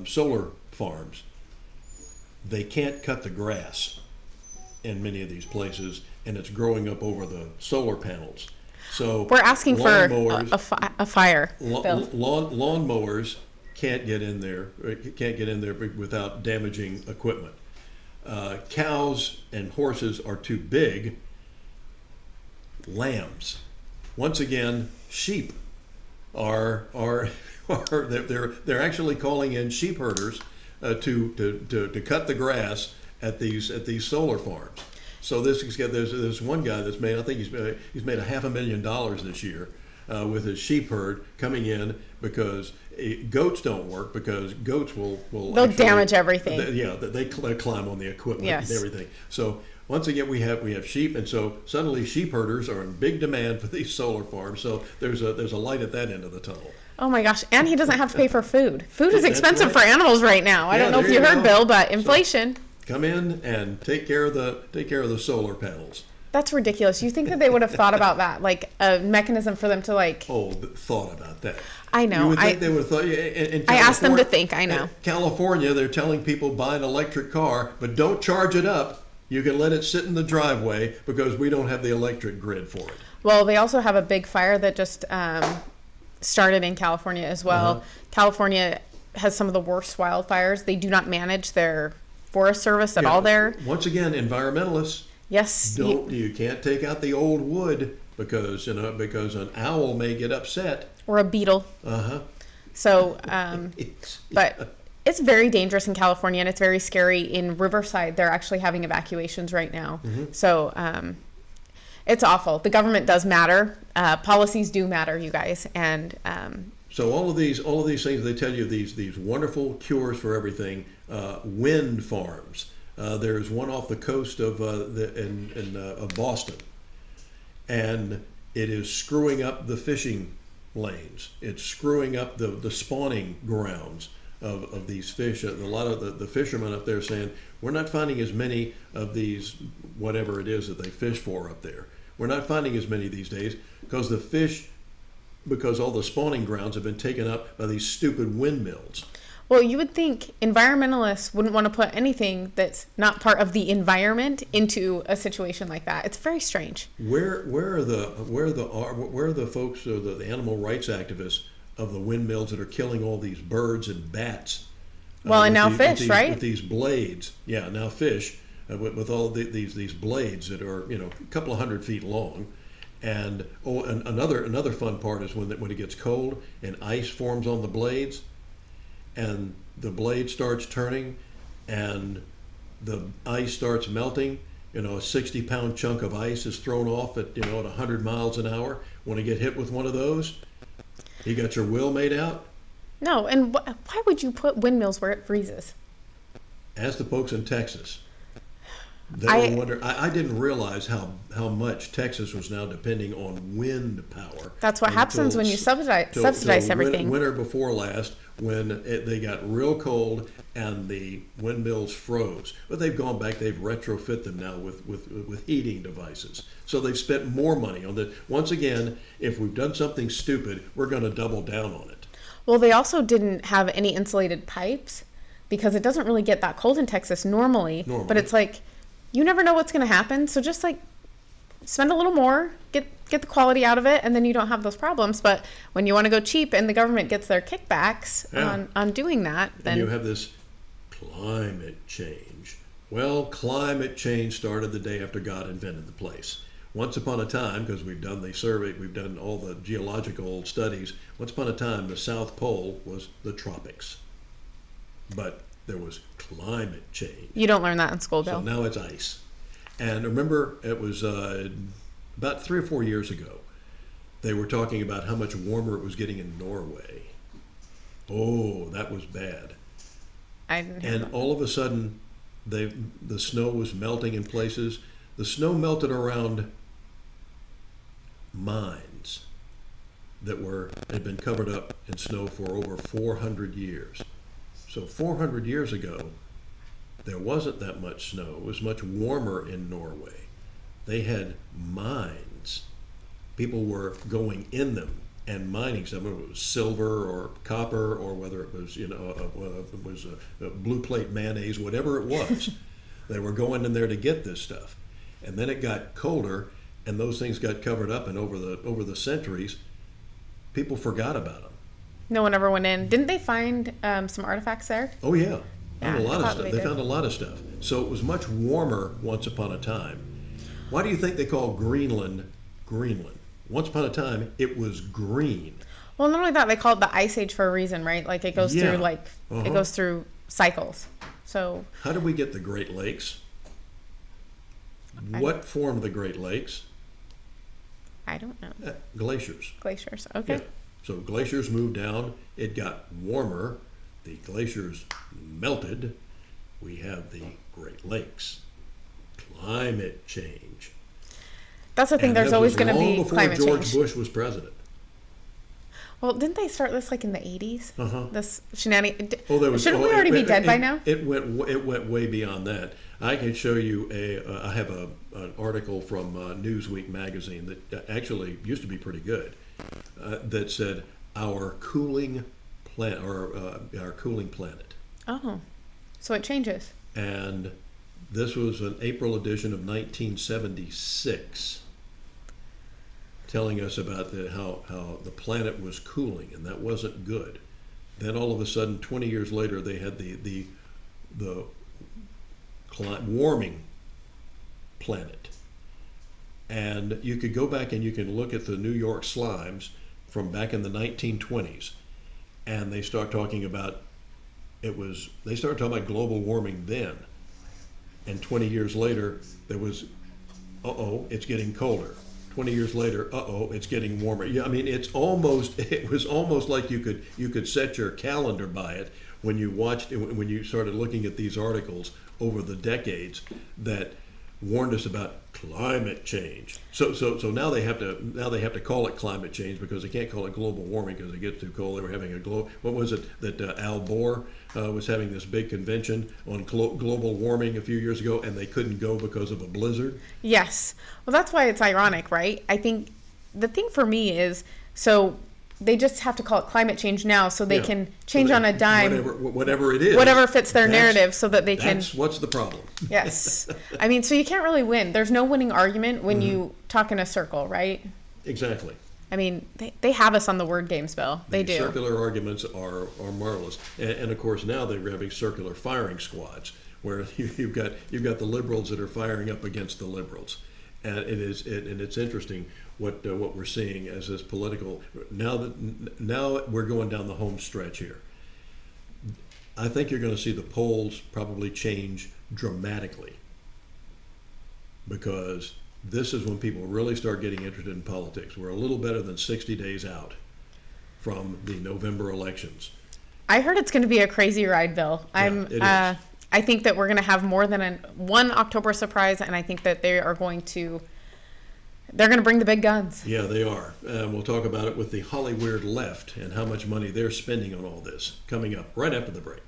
solar farms, they can't cut the grass in many of these places, and it's growing up over the solar panels. So We're asking for lawnmowers- a fire bill. Lawn mowers can't get in there without damaging equipment. Cows and horses are too big. Lambs, once again, sheep are they're actually calling in sheep herders to cut the grass at these solar farms. So there's one guy that's made, I think he's made $500,000 this year with his sheep herd coming in because goats don't work because goats will They'll damage everything. They climb on the equipment Yes. and everything. So once again, we have sheep, and so suddenly sheep herders are in big demand for these solar farms. So there's a light at that end of the tunnel. Oh my gosh, and he doesn't have to pay for food. Food is That's expensive right. for animals right now. I don't know if there you you heard, go. Bill, but inflation. Come in and take care of the solar panels. That's ridiculous. You think that they would have thought about that, like a mechanism for them to like. Thought about that. I know. You would think they would have thought. In I asked them to California- think. I know. in California, they're telling people buy an electric car, but don't charge it up. You can let it sit in the driveway because we don't have the electric grid for it. Well, they also have a big fire that just started in California as well. Uh-huh. California has some of the worst wildfires. They do not manage their Forest Service at all there. Once again, environmentalists. Yes. You can't take out the old wood because an owl may get upset. Or a beetle. Uh-huh. So, but it's very dangerous in California, and it's very scary. In Riverside, they're actually having evacuations right now. Mhm. So it's awful. The government does matter. Policies do matter, you guys. And So all of these things they tell you, these wonderful cures for everything. Wind farms. There's one off the coast of of Boston, and it is screwing up the fishing lanes. It's screwing up the spawning grounds of these fish. A lot of the fishermen up there saying we're not finding as many of these whatever it is that they fish for up there. We're not finding as many these days because all the spawning grounds have been taken up by these stupid windmills. well, you would think environmentalists wouldn't want to put anything that's not part of the environment into a situation like that. It's very strange. Where are the folks, the animal rights activists of the windmills that are killing all these birds and bats? Well, and now fish, right? With these blades, yeah, now fish with all these blades that are a couple of 100 feet long, and another fun part is when it gets cold and ice forms on the blades, and the blade starts turning, and the ice starts melting. A 60-pound chunk of ice is thrown off at 100 miles an hour. Want to get hit with one of those? You got your will made out? No, and why would you put windmills where it freezes? Ask the folks in Texas. They were wondering. I didn't realize how much Texas was now depending on wind power. That's what happens when you subsidize everything. Winter before last, when they got real cold and the windmills froze. But they've gone back. They've retrofit them now with heating devices. So they've spent more money on that. Once again, if we've done something stupid, we're going to double down on it. Well, they also didn't have any insulated pipes because it doesn't really get that cold in Texas normally. But it's like, you never know what's going to happen. So just like spend a little more, get the quality out of it, and then you don't have those problems. But when you want to go cheap and the government gets their kickbacks on doing that, then and you have this climate change. Well, climate change started the day after God invented the place. Once upon a time, because we've done the survey, we've done all the geological studies, once upon a time the South Pole was the tropics. But there was climate change. You don't learn that in school, Bill. So now it's ice. And remember, it was about 3 or 4 years ago, they were talking about how much warmer it was getting in Norway. Oh, that was bad. I didn't hear And that. all of a sudden, the snow was melting in places. The snow melted around mines that had been covered up in snow for over 400 years. So 400 years ago, there wasn't that much snow. It was much warmer in Norway. They had mines. People were going in them and mining some. Whether it was silver or copper, or whether it was a blue plate mayonnaise, whatever it was. They were going in there to get this stuff. And then it got colder, and those things got covered up, and over the centuries, people forgot about them. No one ever went in. Didn't they find some artifacts there? Oh yeah, Yeah, found a lot I of thought stuff. they They did. found a lot of stuff. So it was much warmer once upon a time. Why do you think they call Greenland Greenland? Once upon a time, it was green. Well, not only that, they call it the Ice Age for a reason, right? Like it goes Yeah. through it goes through cycles. So How did we get the Great Lakes? What formed the Great Lakes? I don't know. Glaciers. Glaciers. Okay. Yeah. So glaciers moved down. It got warmer. The glaciers melted. We have the Great Lakes. Climate change. That's the thing. And There's that always was going to long be before climate George change. Bush was president. Well, didn't they start this like in the 80s? Uh-huh. This shenanigans. Oh, Shouldn't we already be dead by now? It went way beyond that. I can show you I have an article from Newsweek magazine that actually used to be pretty good. That said our cooling our cooling planet. Oh, so it changes. And this was an April edition of 1976, telling us about how the planet was cooling, and that wasn't good. Then all of a sudden, 20 years later, they had the warming planet. And you could go back and you can look at the New York Slimes from back in the 1920s, and they start talking about they started talking about global warming then. And 20 years later, there was, it's getting colder. 20 years later, it's getting warmer. Yeah, I mean, it was almost like you could set your calendar by it when you started looking at these articles over the decades that warned us about climate change. So now they have to call it climate change because they can't call it global warming because it gets too cold. They were having what was it that Al Gore was having this big convention on global warming a few years ago, and they couldn't go because of a blizzard? Yes. Well, that's why it's ironic, right? I think the thing for me is, so they just have to call it climate change now so they can change on a dime. Whatever it is. Whatever fits their narrative so that they can. That's what's the problem. Yes. I mean, so you can't really win. There's no winning argument when you talk in a circle, right? Exactly. I mean, they have us on the word games, Bill. They do. Circular arguments are marvelous. And of course, now they're having circular firing squads where you've got the liberals that are firing up against the liberals. And it's interesting what we're seeing as this political now we're going down the home stretch here. I think you're going to see the polls probably change dramatically because this is when people really start getting interested in politics. We're a little better than 60 days out from the November elections. I heard it's going to be a crazy ride, Bill. I think that we're going to have more than one October surprise, and I think that they're going to bring the big guns. Yeah, they are. We'll talk about it with the Hollyweird left and how much money they're spending on all this coming up right after the break.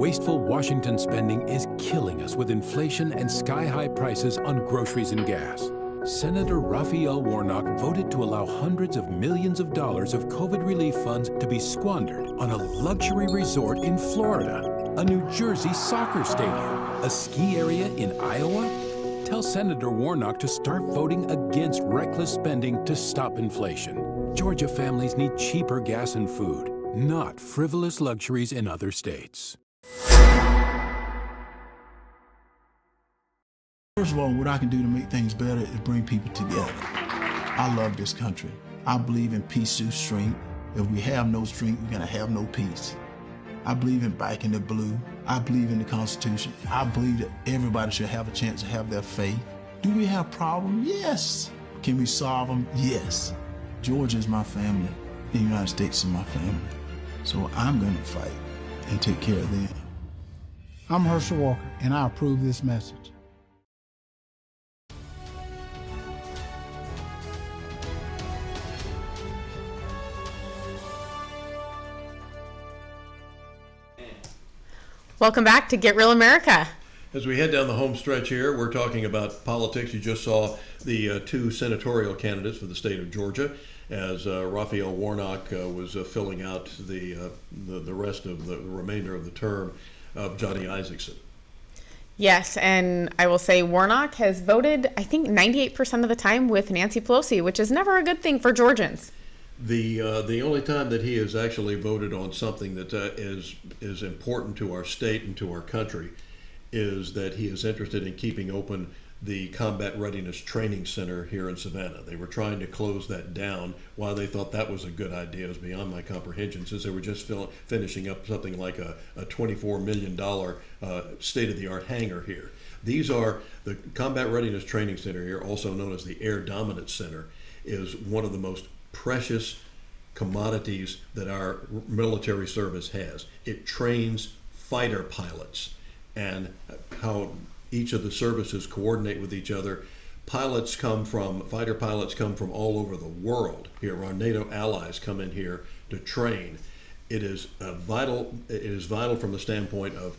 Wasteful Washington spending is killing us with inflation and sky-high prices on groceries and gas. Senator Raphael Warnock voted to allow hundreds of millions of dollars of COVID relief funds to be squandered on a luxury resort in Florida, a New Jersey soccer stadium, a ski area in Iowa. Tell Senator Warnock to start voting against reckless spending to stop inflation. Georgia families need cheaper gas and food, not frivolous luxuries in other states. First of all, what I can do to make things better is bring people together. I love this country. I believe in peace through strength. If we have no strength, we're gonna have no peace. I believe in backing the blue. I believe in the Constitution. I believe that everybody should have a chance to have their faith. Do we have problems? Yes. Can we solve them? Yes. Georgia is my family. The United States is my family. So I'm going to fight and take care of them. I'm Herschel Walker, and I approve this message. Welcome back to Get Real America. As we head down the home stretch here, we're talking about politics. You just saw the two senatorial candidates for the state of Georgia as Raphael Warnock was filling out the rest of the remainder of the term of Johnny Isakson. Yes, and I will say Warnock has voted, I think, 98% of the time with Nancy Pelosi, which is never a good thing for Georgians. The only time that he has actually voted on something that is important to our state and to our country is that he is interested in keeping open the Combat Readiness Training Center here in Savannah. They were trying to close that down. Why they thought that was a good idea is beyond my comprehension, since they were just finishing up something like a $24 million state-of-the-art hangar here. These are the Combat Readiness Training Center here, also known as the Air Dominance Center, is one of the most precious commodities that our military service has. It trains fighter pilots, and how each of the services coordinate with each other. Fighter pilots come from all over the world here. Our NATO allies come in here to train. It is vital from the standpoint of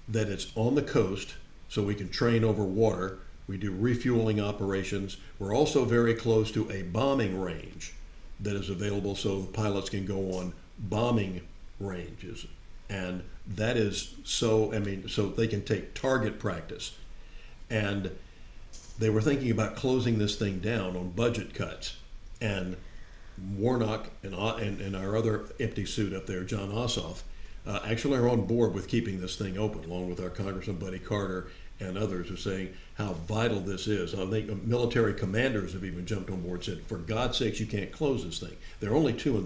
that it's on the coast, so we can train over water. We do refueling operations. We're also very close to a bombing range that is available so the pilots can go on bombing ranges. And that is so they can take target practice. And they were thinking about closing this thing down on budget cuts. And Warnock and our other empty suit up there, John Ossoff, actually are on board with keeping this thing open, along with our Congressman Buddy Carter and others, who are saying how vital this is. I think military commanders have even jumped on board and said, for God's sakes, you can't close this thing. There are only two or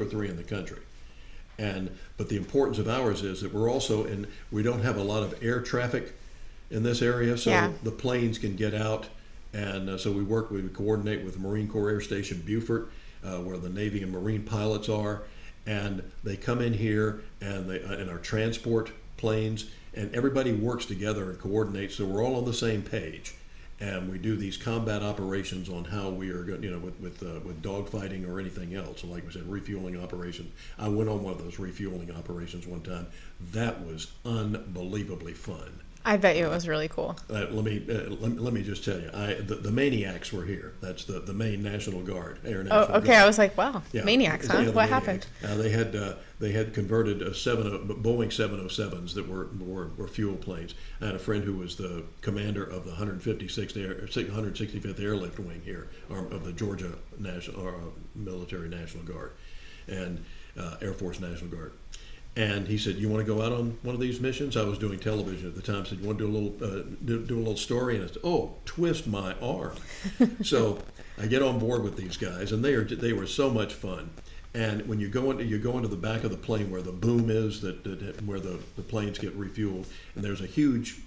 three in the country. But the importance of ours is that we don't have a lot of air traffic in this area, so the planes can get out. And so we coordinate with Marine Corps Air Station Beaufort, where the Navy and Marine pilots are, and they come in here and our transport planes, and everybody works together and coordinates, so we're all on the same page. And we do these combat operations on how we are going, with dogfighting or anything else. So like we said, refueling operations. I went on one of those refueling operations one time. That was unbelievably fun. I bet you it was really cool. Let me just tell you, the Maniacs were here. That's the Maine National Guard, Air National Guard. I was like, wow, yeah. Maniacs, huh? What happened? They had converted Boeing 707s that were fuel planes. I had a friend who was the commander of the 165th Airlift Wing here, of the Georgia Military National Guard, and Air Force National Guard. And he said, "You want to go out on one of these missions?" I was doing television at the time. Said, "You want to do a little story?" And I said, "Oh, twist my arm." So I get on board with these guys, and they were so much fun. And when you go into the back of the plane where the boom is, where the planes get refueled, and there's a huge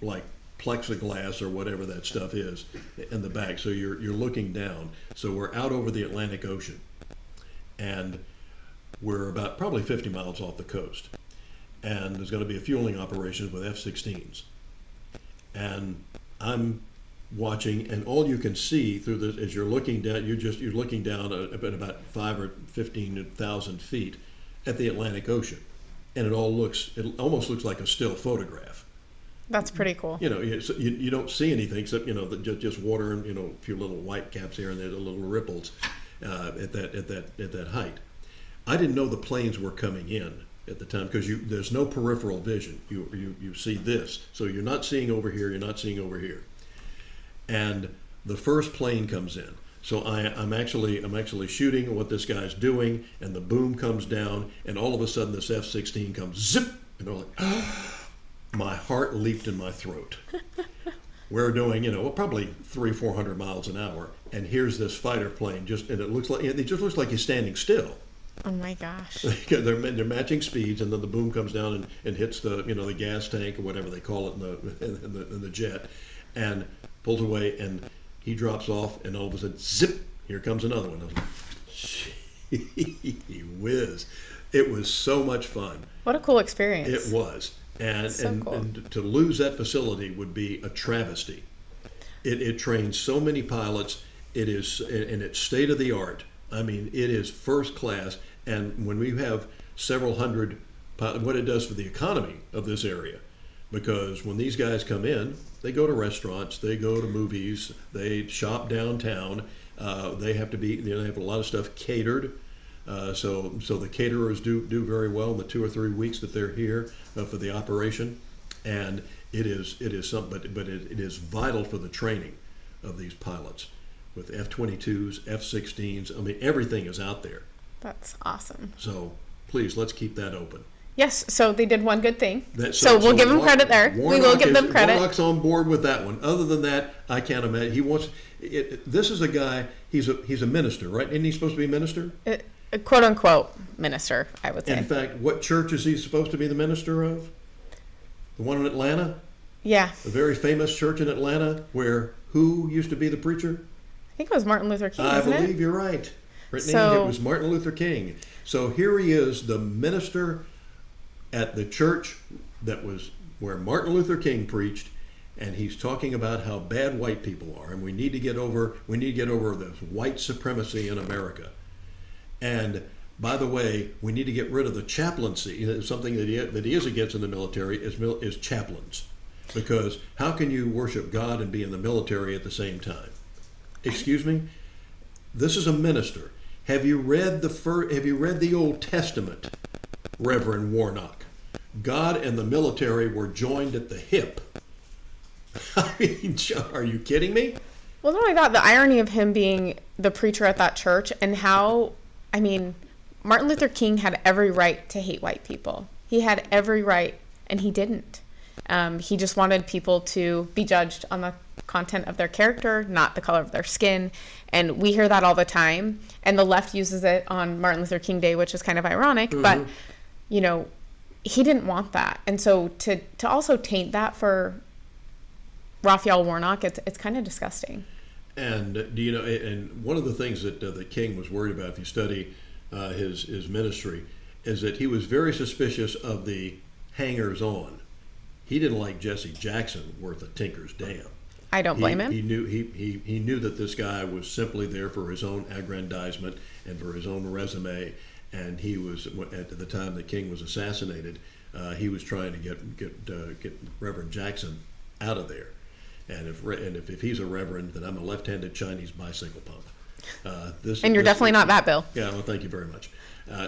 plexiglass or whatever that stuff is in the back. So you're looking down. So we're out over the Atlantic Ocean, and we're about probably 50 miles off the coast, and there's going to be a fueling operation with F-16s. And I'm watching, and all you can see through this as you're looking down, you're looking down at about 5,000 or 15,000 feet at the Atlantic Ocean, and it almost looks like a still photograph. That's pretty cool. You don't see anything except just water and a few little white caps here and there, the little ripples at that height. I didn't know the planes were coming in at the time because there's no peripheral vision. You see this, so you're not seeing over here. You're not seeing over here. And the first plane comes in. So I'm actually shooting what this guy's doing, and the boom comes down, and all of a sudden this F-16 comes zip, and they're like, my heart leaped in my throat. We're doing, probably 300-400 miles an hour, and here's this fighter plane and it just looks like he's standing still. Oh my gosh! They're matching speeds, and then the boom comes down and hits the the gas tank or whatever they call it in the jet, and pulls away, and he drops off, and all of a sudden, zip, here comes another one. I was like, gee whiz. It was so much fun. What a cool experience. It was. And, So cool. and to lose that facility would be a travesty. It trains so many pilots. It is, and it's state of the art. I mean, it is first class. And when we have several hundred pilots, what it does for the economy of this area, because when these guys come in, they go to restaurants, they go to movies, they shop downtown. They have to be, they have a lot of stuff catered. So the caterers do very well in the 2 or 3 weeks that they're here for the operation, and it is something, but it is vital for the training of these pilots with F-22s, F-16s. I mean, everything is out there. That's awesome. So please, let's keep that open. Yes, so they did one good thing. So we'll give them credit there. We will give them credit. Warnock's on board with that one. Other than that, I can't imagine. He wants. This is a guy. He's a minister, right? Isn't he supposed to be a minister? A quote unquote minister, I would say. In fact, what church is he supposed to be the minister of? The one in Atlanta? Yeah. A very famous church in Atlanta where who used to be the preacher? I think it was Martin Luther King. I isn't believe it? you're right. Brittany, So- it was Martin Luther King. So here he is, the minister at the church that was where Martin Luther King preached, and he's talking about how bad white people are, and we need to get over this white supremacy in America. And by the way, we need to get rid of the chaplaincy. Something that he is against in the military is chaplains, because how can you worship God and be in the military at the same time? Excuse me? This is a minister. Have you read the Old Testament, Reverend Warnock? God and the military were joined at the hip. I mean, are you kidding me? Well, not only that, the irony of him being the preacher at that church, and how, I mean, Martin Luther King had every right to hate white people. He had every right, and he didn't. He just wanted people to be judged on the content of their character, not the color of their skin. And we hear that all the time. And the left uses it on Martin Luther King Day, which is kind of ironic. Mm-hmm. But, you know, he didn't want that. And so to also taint that for Raphael Warnock, it's kind of disgusting. And do you know? And one of the things that that King was worried about, if you study his ministry, is that he was very suspicious of the hangers-on. He didn't like Jesse Jackson worth a tinker's damn. I don't blame him. He knew that this guy was simply there for his own aggrandizement and for his own resume. And he was, at the time that King was assassinated, he was trying to get Reverend Jackson out of there. And if he's a reverend, then I'm a left-handed Chinese bicycle pump. And you're definitely not that, Bill. Yeah, well, thank you very much.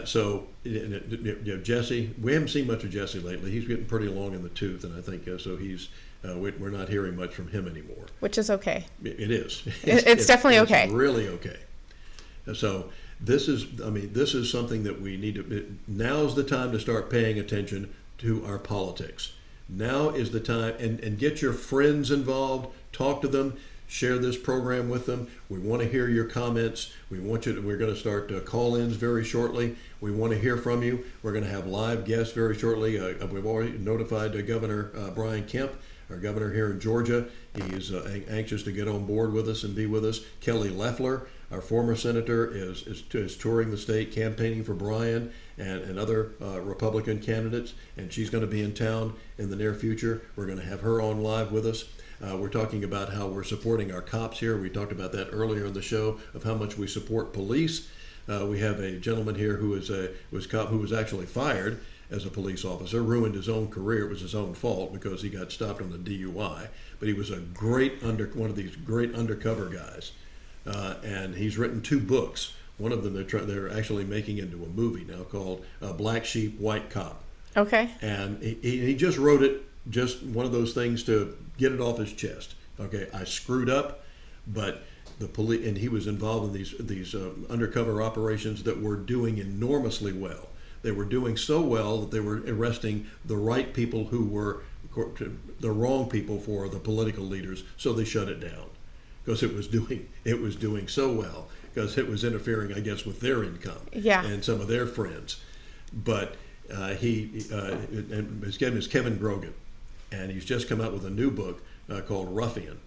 So, Jesse, we haven't seen much of Jesse lately. He's getting pretty long in the tooth, and I think so. We're not hearing much from him anymore. Which is okay. It is. It's definitely okay. It's really okay. So this is something that we need to. Now's the time to start paying attention to our politics. Now is the time, and get your friends involved. Talk to them. Share this program with them. We want to hear your comments. We're going to start call-ins very shortly. We want to hear from you. We're going to have live guests very shortly. We've already notified Governor Brian Kemp, our governor here in Georgia. He's anxious to get on board with us and be with us. Kelly Loeffler, our former senator, is touring the state, campaigning for Brian and other Republican candidates, and she's going to be in town in the near future. We're going to have her on live with us. We're talking about how we're supporting our cops here. We talked about that earlier in the show, of how much we support police. We have a gentleman here who was actually fired as a police officer, ruined his own career. It was his own fault because he got stopped on the DUI. But he was a one of these great undercover guys, and he's written 2 books. One of them they're actually making into a movie now called Black Sheep, White Cop. Okay. And he just wrote it, just one of those things to get it off his chest. Okay, I screwed up, but the police, and he was involved in these undercover operations that were doing enormously well. They were doing so well that they were arresting the right people who were the wrong people for the political leaders. So they shut it down because it was doing so well, because it was interfering, I guess, with their income and some of their friends. But his name is Kevin Grogan, and he's just come out with a new book called Ruffian.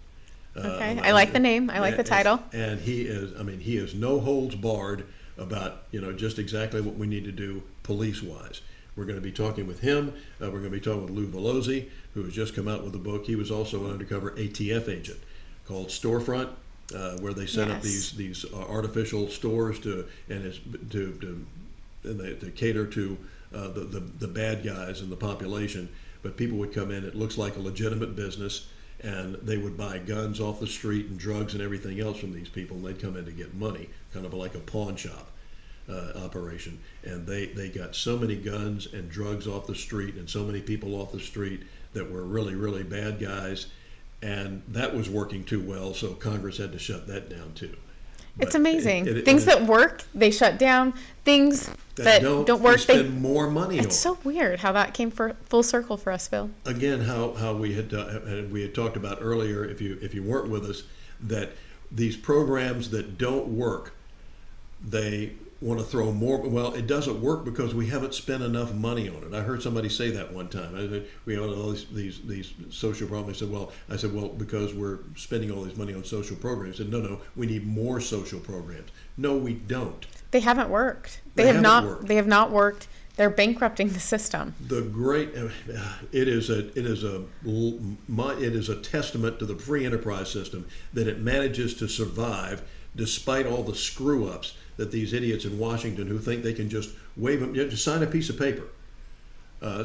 Okay, I like the name. I like the title. And he is no holds barred about, just exactly what we need to do police-wise. We're going to be talking with him. We're going to be talking with Lou Velozzi, who has just come out with a book. He was also an undercover ATF agent called Storefront, where they set up these artificial stores to cater to the bad guys in the population. But people would come in. It looks like a legitimate business. And they would buy guns off the street and drugs and everything else from these people, and they'd come in to get money, kind of like a pawn shop operation. And they got so many guns and drugs off the street and so many people off the street that were really, really bad guys, and that was working too well, so Congress had to shut that down too. It's amazing. Things that work, they shut down. Things that don't work, they spend more money on. It's so weird how that came full circle for us, Phil. Again, how we had talked about earlier, if you weren't with us, that these programs that don't work, they want to throw more. Well, it doesn't work because we haven't spent enough money on it. I heard somebody say that one time. We have all these social problems. I said, well, because we're spending all this money on social programs. I said, no, we need more social programs. No, we don't. They haven't worked. They have not worked. They're bankrupting the system. It is a testament to the free enterprise system that it manages to survive despite all the screw ups that these idiots in Washington who think they can just wave them, just sign a piece of paper.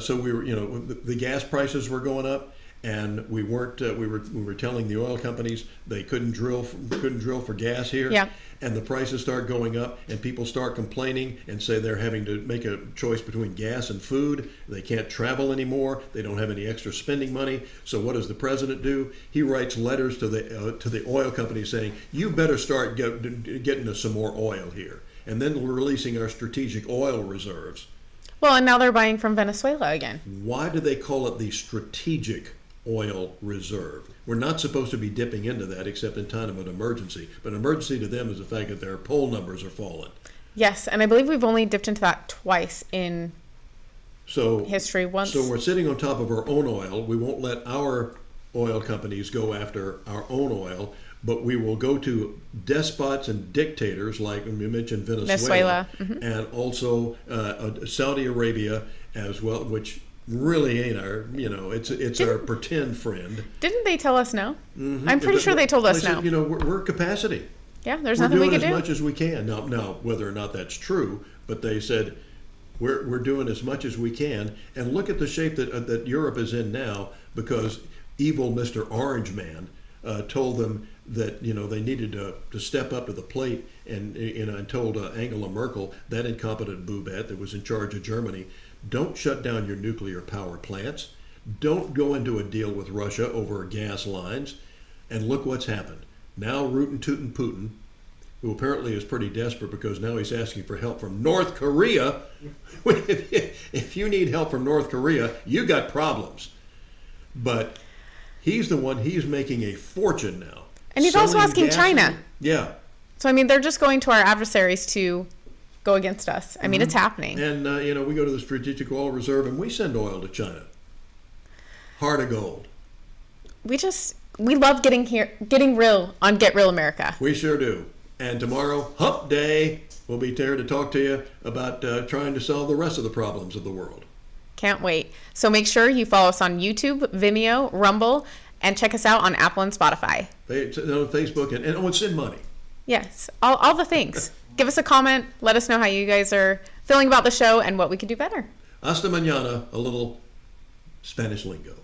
So we were, the gas prices were going up, and we weren't. We were telling the oil companies they couldn't drill for gas here. Yeah. And the prices start going up, and people start complaining and say they're having to make a choice between gas and food. They can't travel anymore. They don't have any extra spending money. So what does the president do? He writes letters to the oil companies saying, "You better start getting us some more oil here." And then we're releasing our strategic oil reserves. Well, and now they're buying from Venezuela again. Why do they call it the strategic oil reserve? We're not supposed to be dipping into that except in time of an emergency. But an emergency to them is the fact that their poll numbers are falling. Yes, and I believe we've only dipped into that twice in history. Once. So we're sitting on top of our own oil. We won't let our oil companies go after our own oil, but we will go to despots and dictators like we mentioned Venezuela. Mm-hmm. And also Saudi Arabia as well, which really ain't our, it's our pretend friend. Didn't they tell us no? Mm-hmm. I'm pretty sure they told us no. Said, we're capacity. Yeah, there's nothing we can do. We're doing as much as we can. Now, whether or not that's true, but they said we're doing as much as we can. And look at the shape that Europe is in now, because evil Mr. Orange Man told them that they needed to step up to the plate, and told Angela Merkel, that incompetent boobette that was in charge of Germany, don't shut down your nuclear power plants. Don't go into a deal with Russia over gas lines. And look what's happened. Now rootin' tootin' Putin, who apparently is pretty desperate because now he's asking for help from North Korea. If you need help from North Korea, you got problems. But he's making a fortune now. And he's also asking China. Yeah. So, they're just going to our adversaries to go against us. It's happening. And, we go to the Strategic Oil Reserve and we send oil to China. Heart of gold. We love getting real on Get Real America. We sure do. And tomorrow, Hump Day, we'll be there to talk to you about trying to solve the rest of the problems of the world. Can't wait. So make sure you follow us on YouTube, Vimeo, Rumble, and check us out on Apple and Spotify. On Facebook, and send money. Yes, all the things. Give us a comment. Let us know how you guys are feeling about the show and what we could do better. Hasta mañana, a little Spanish lingo.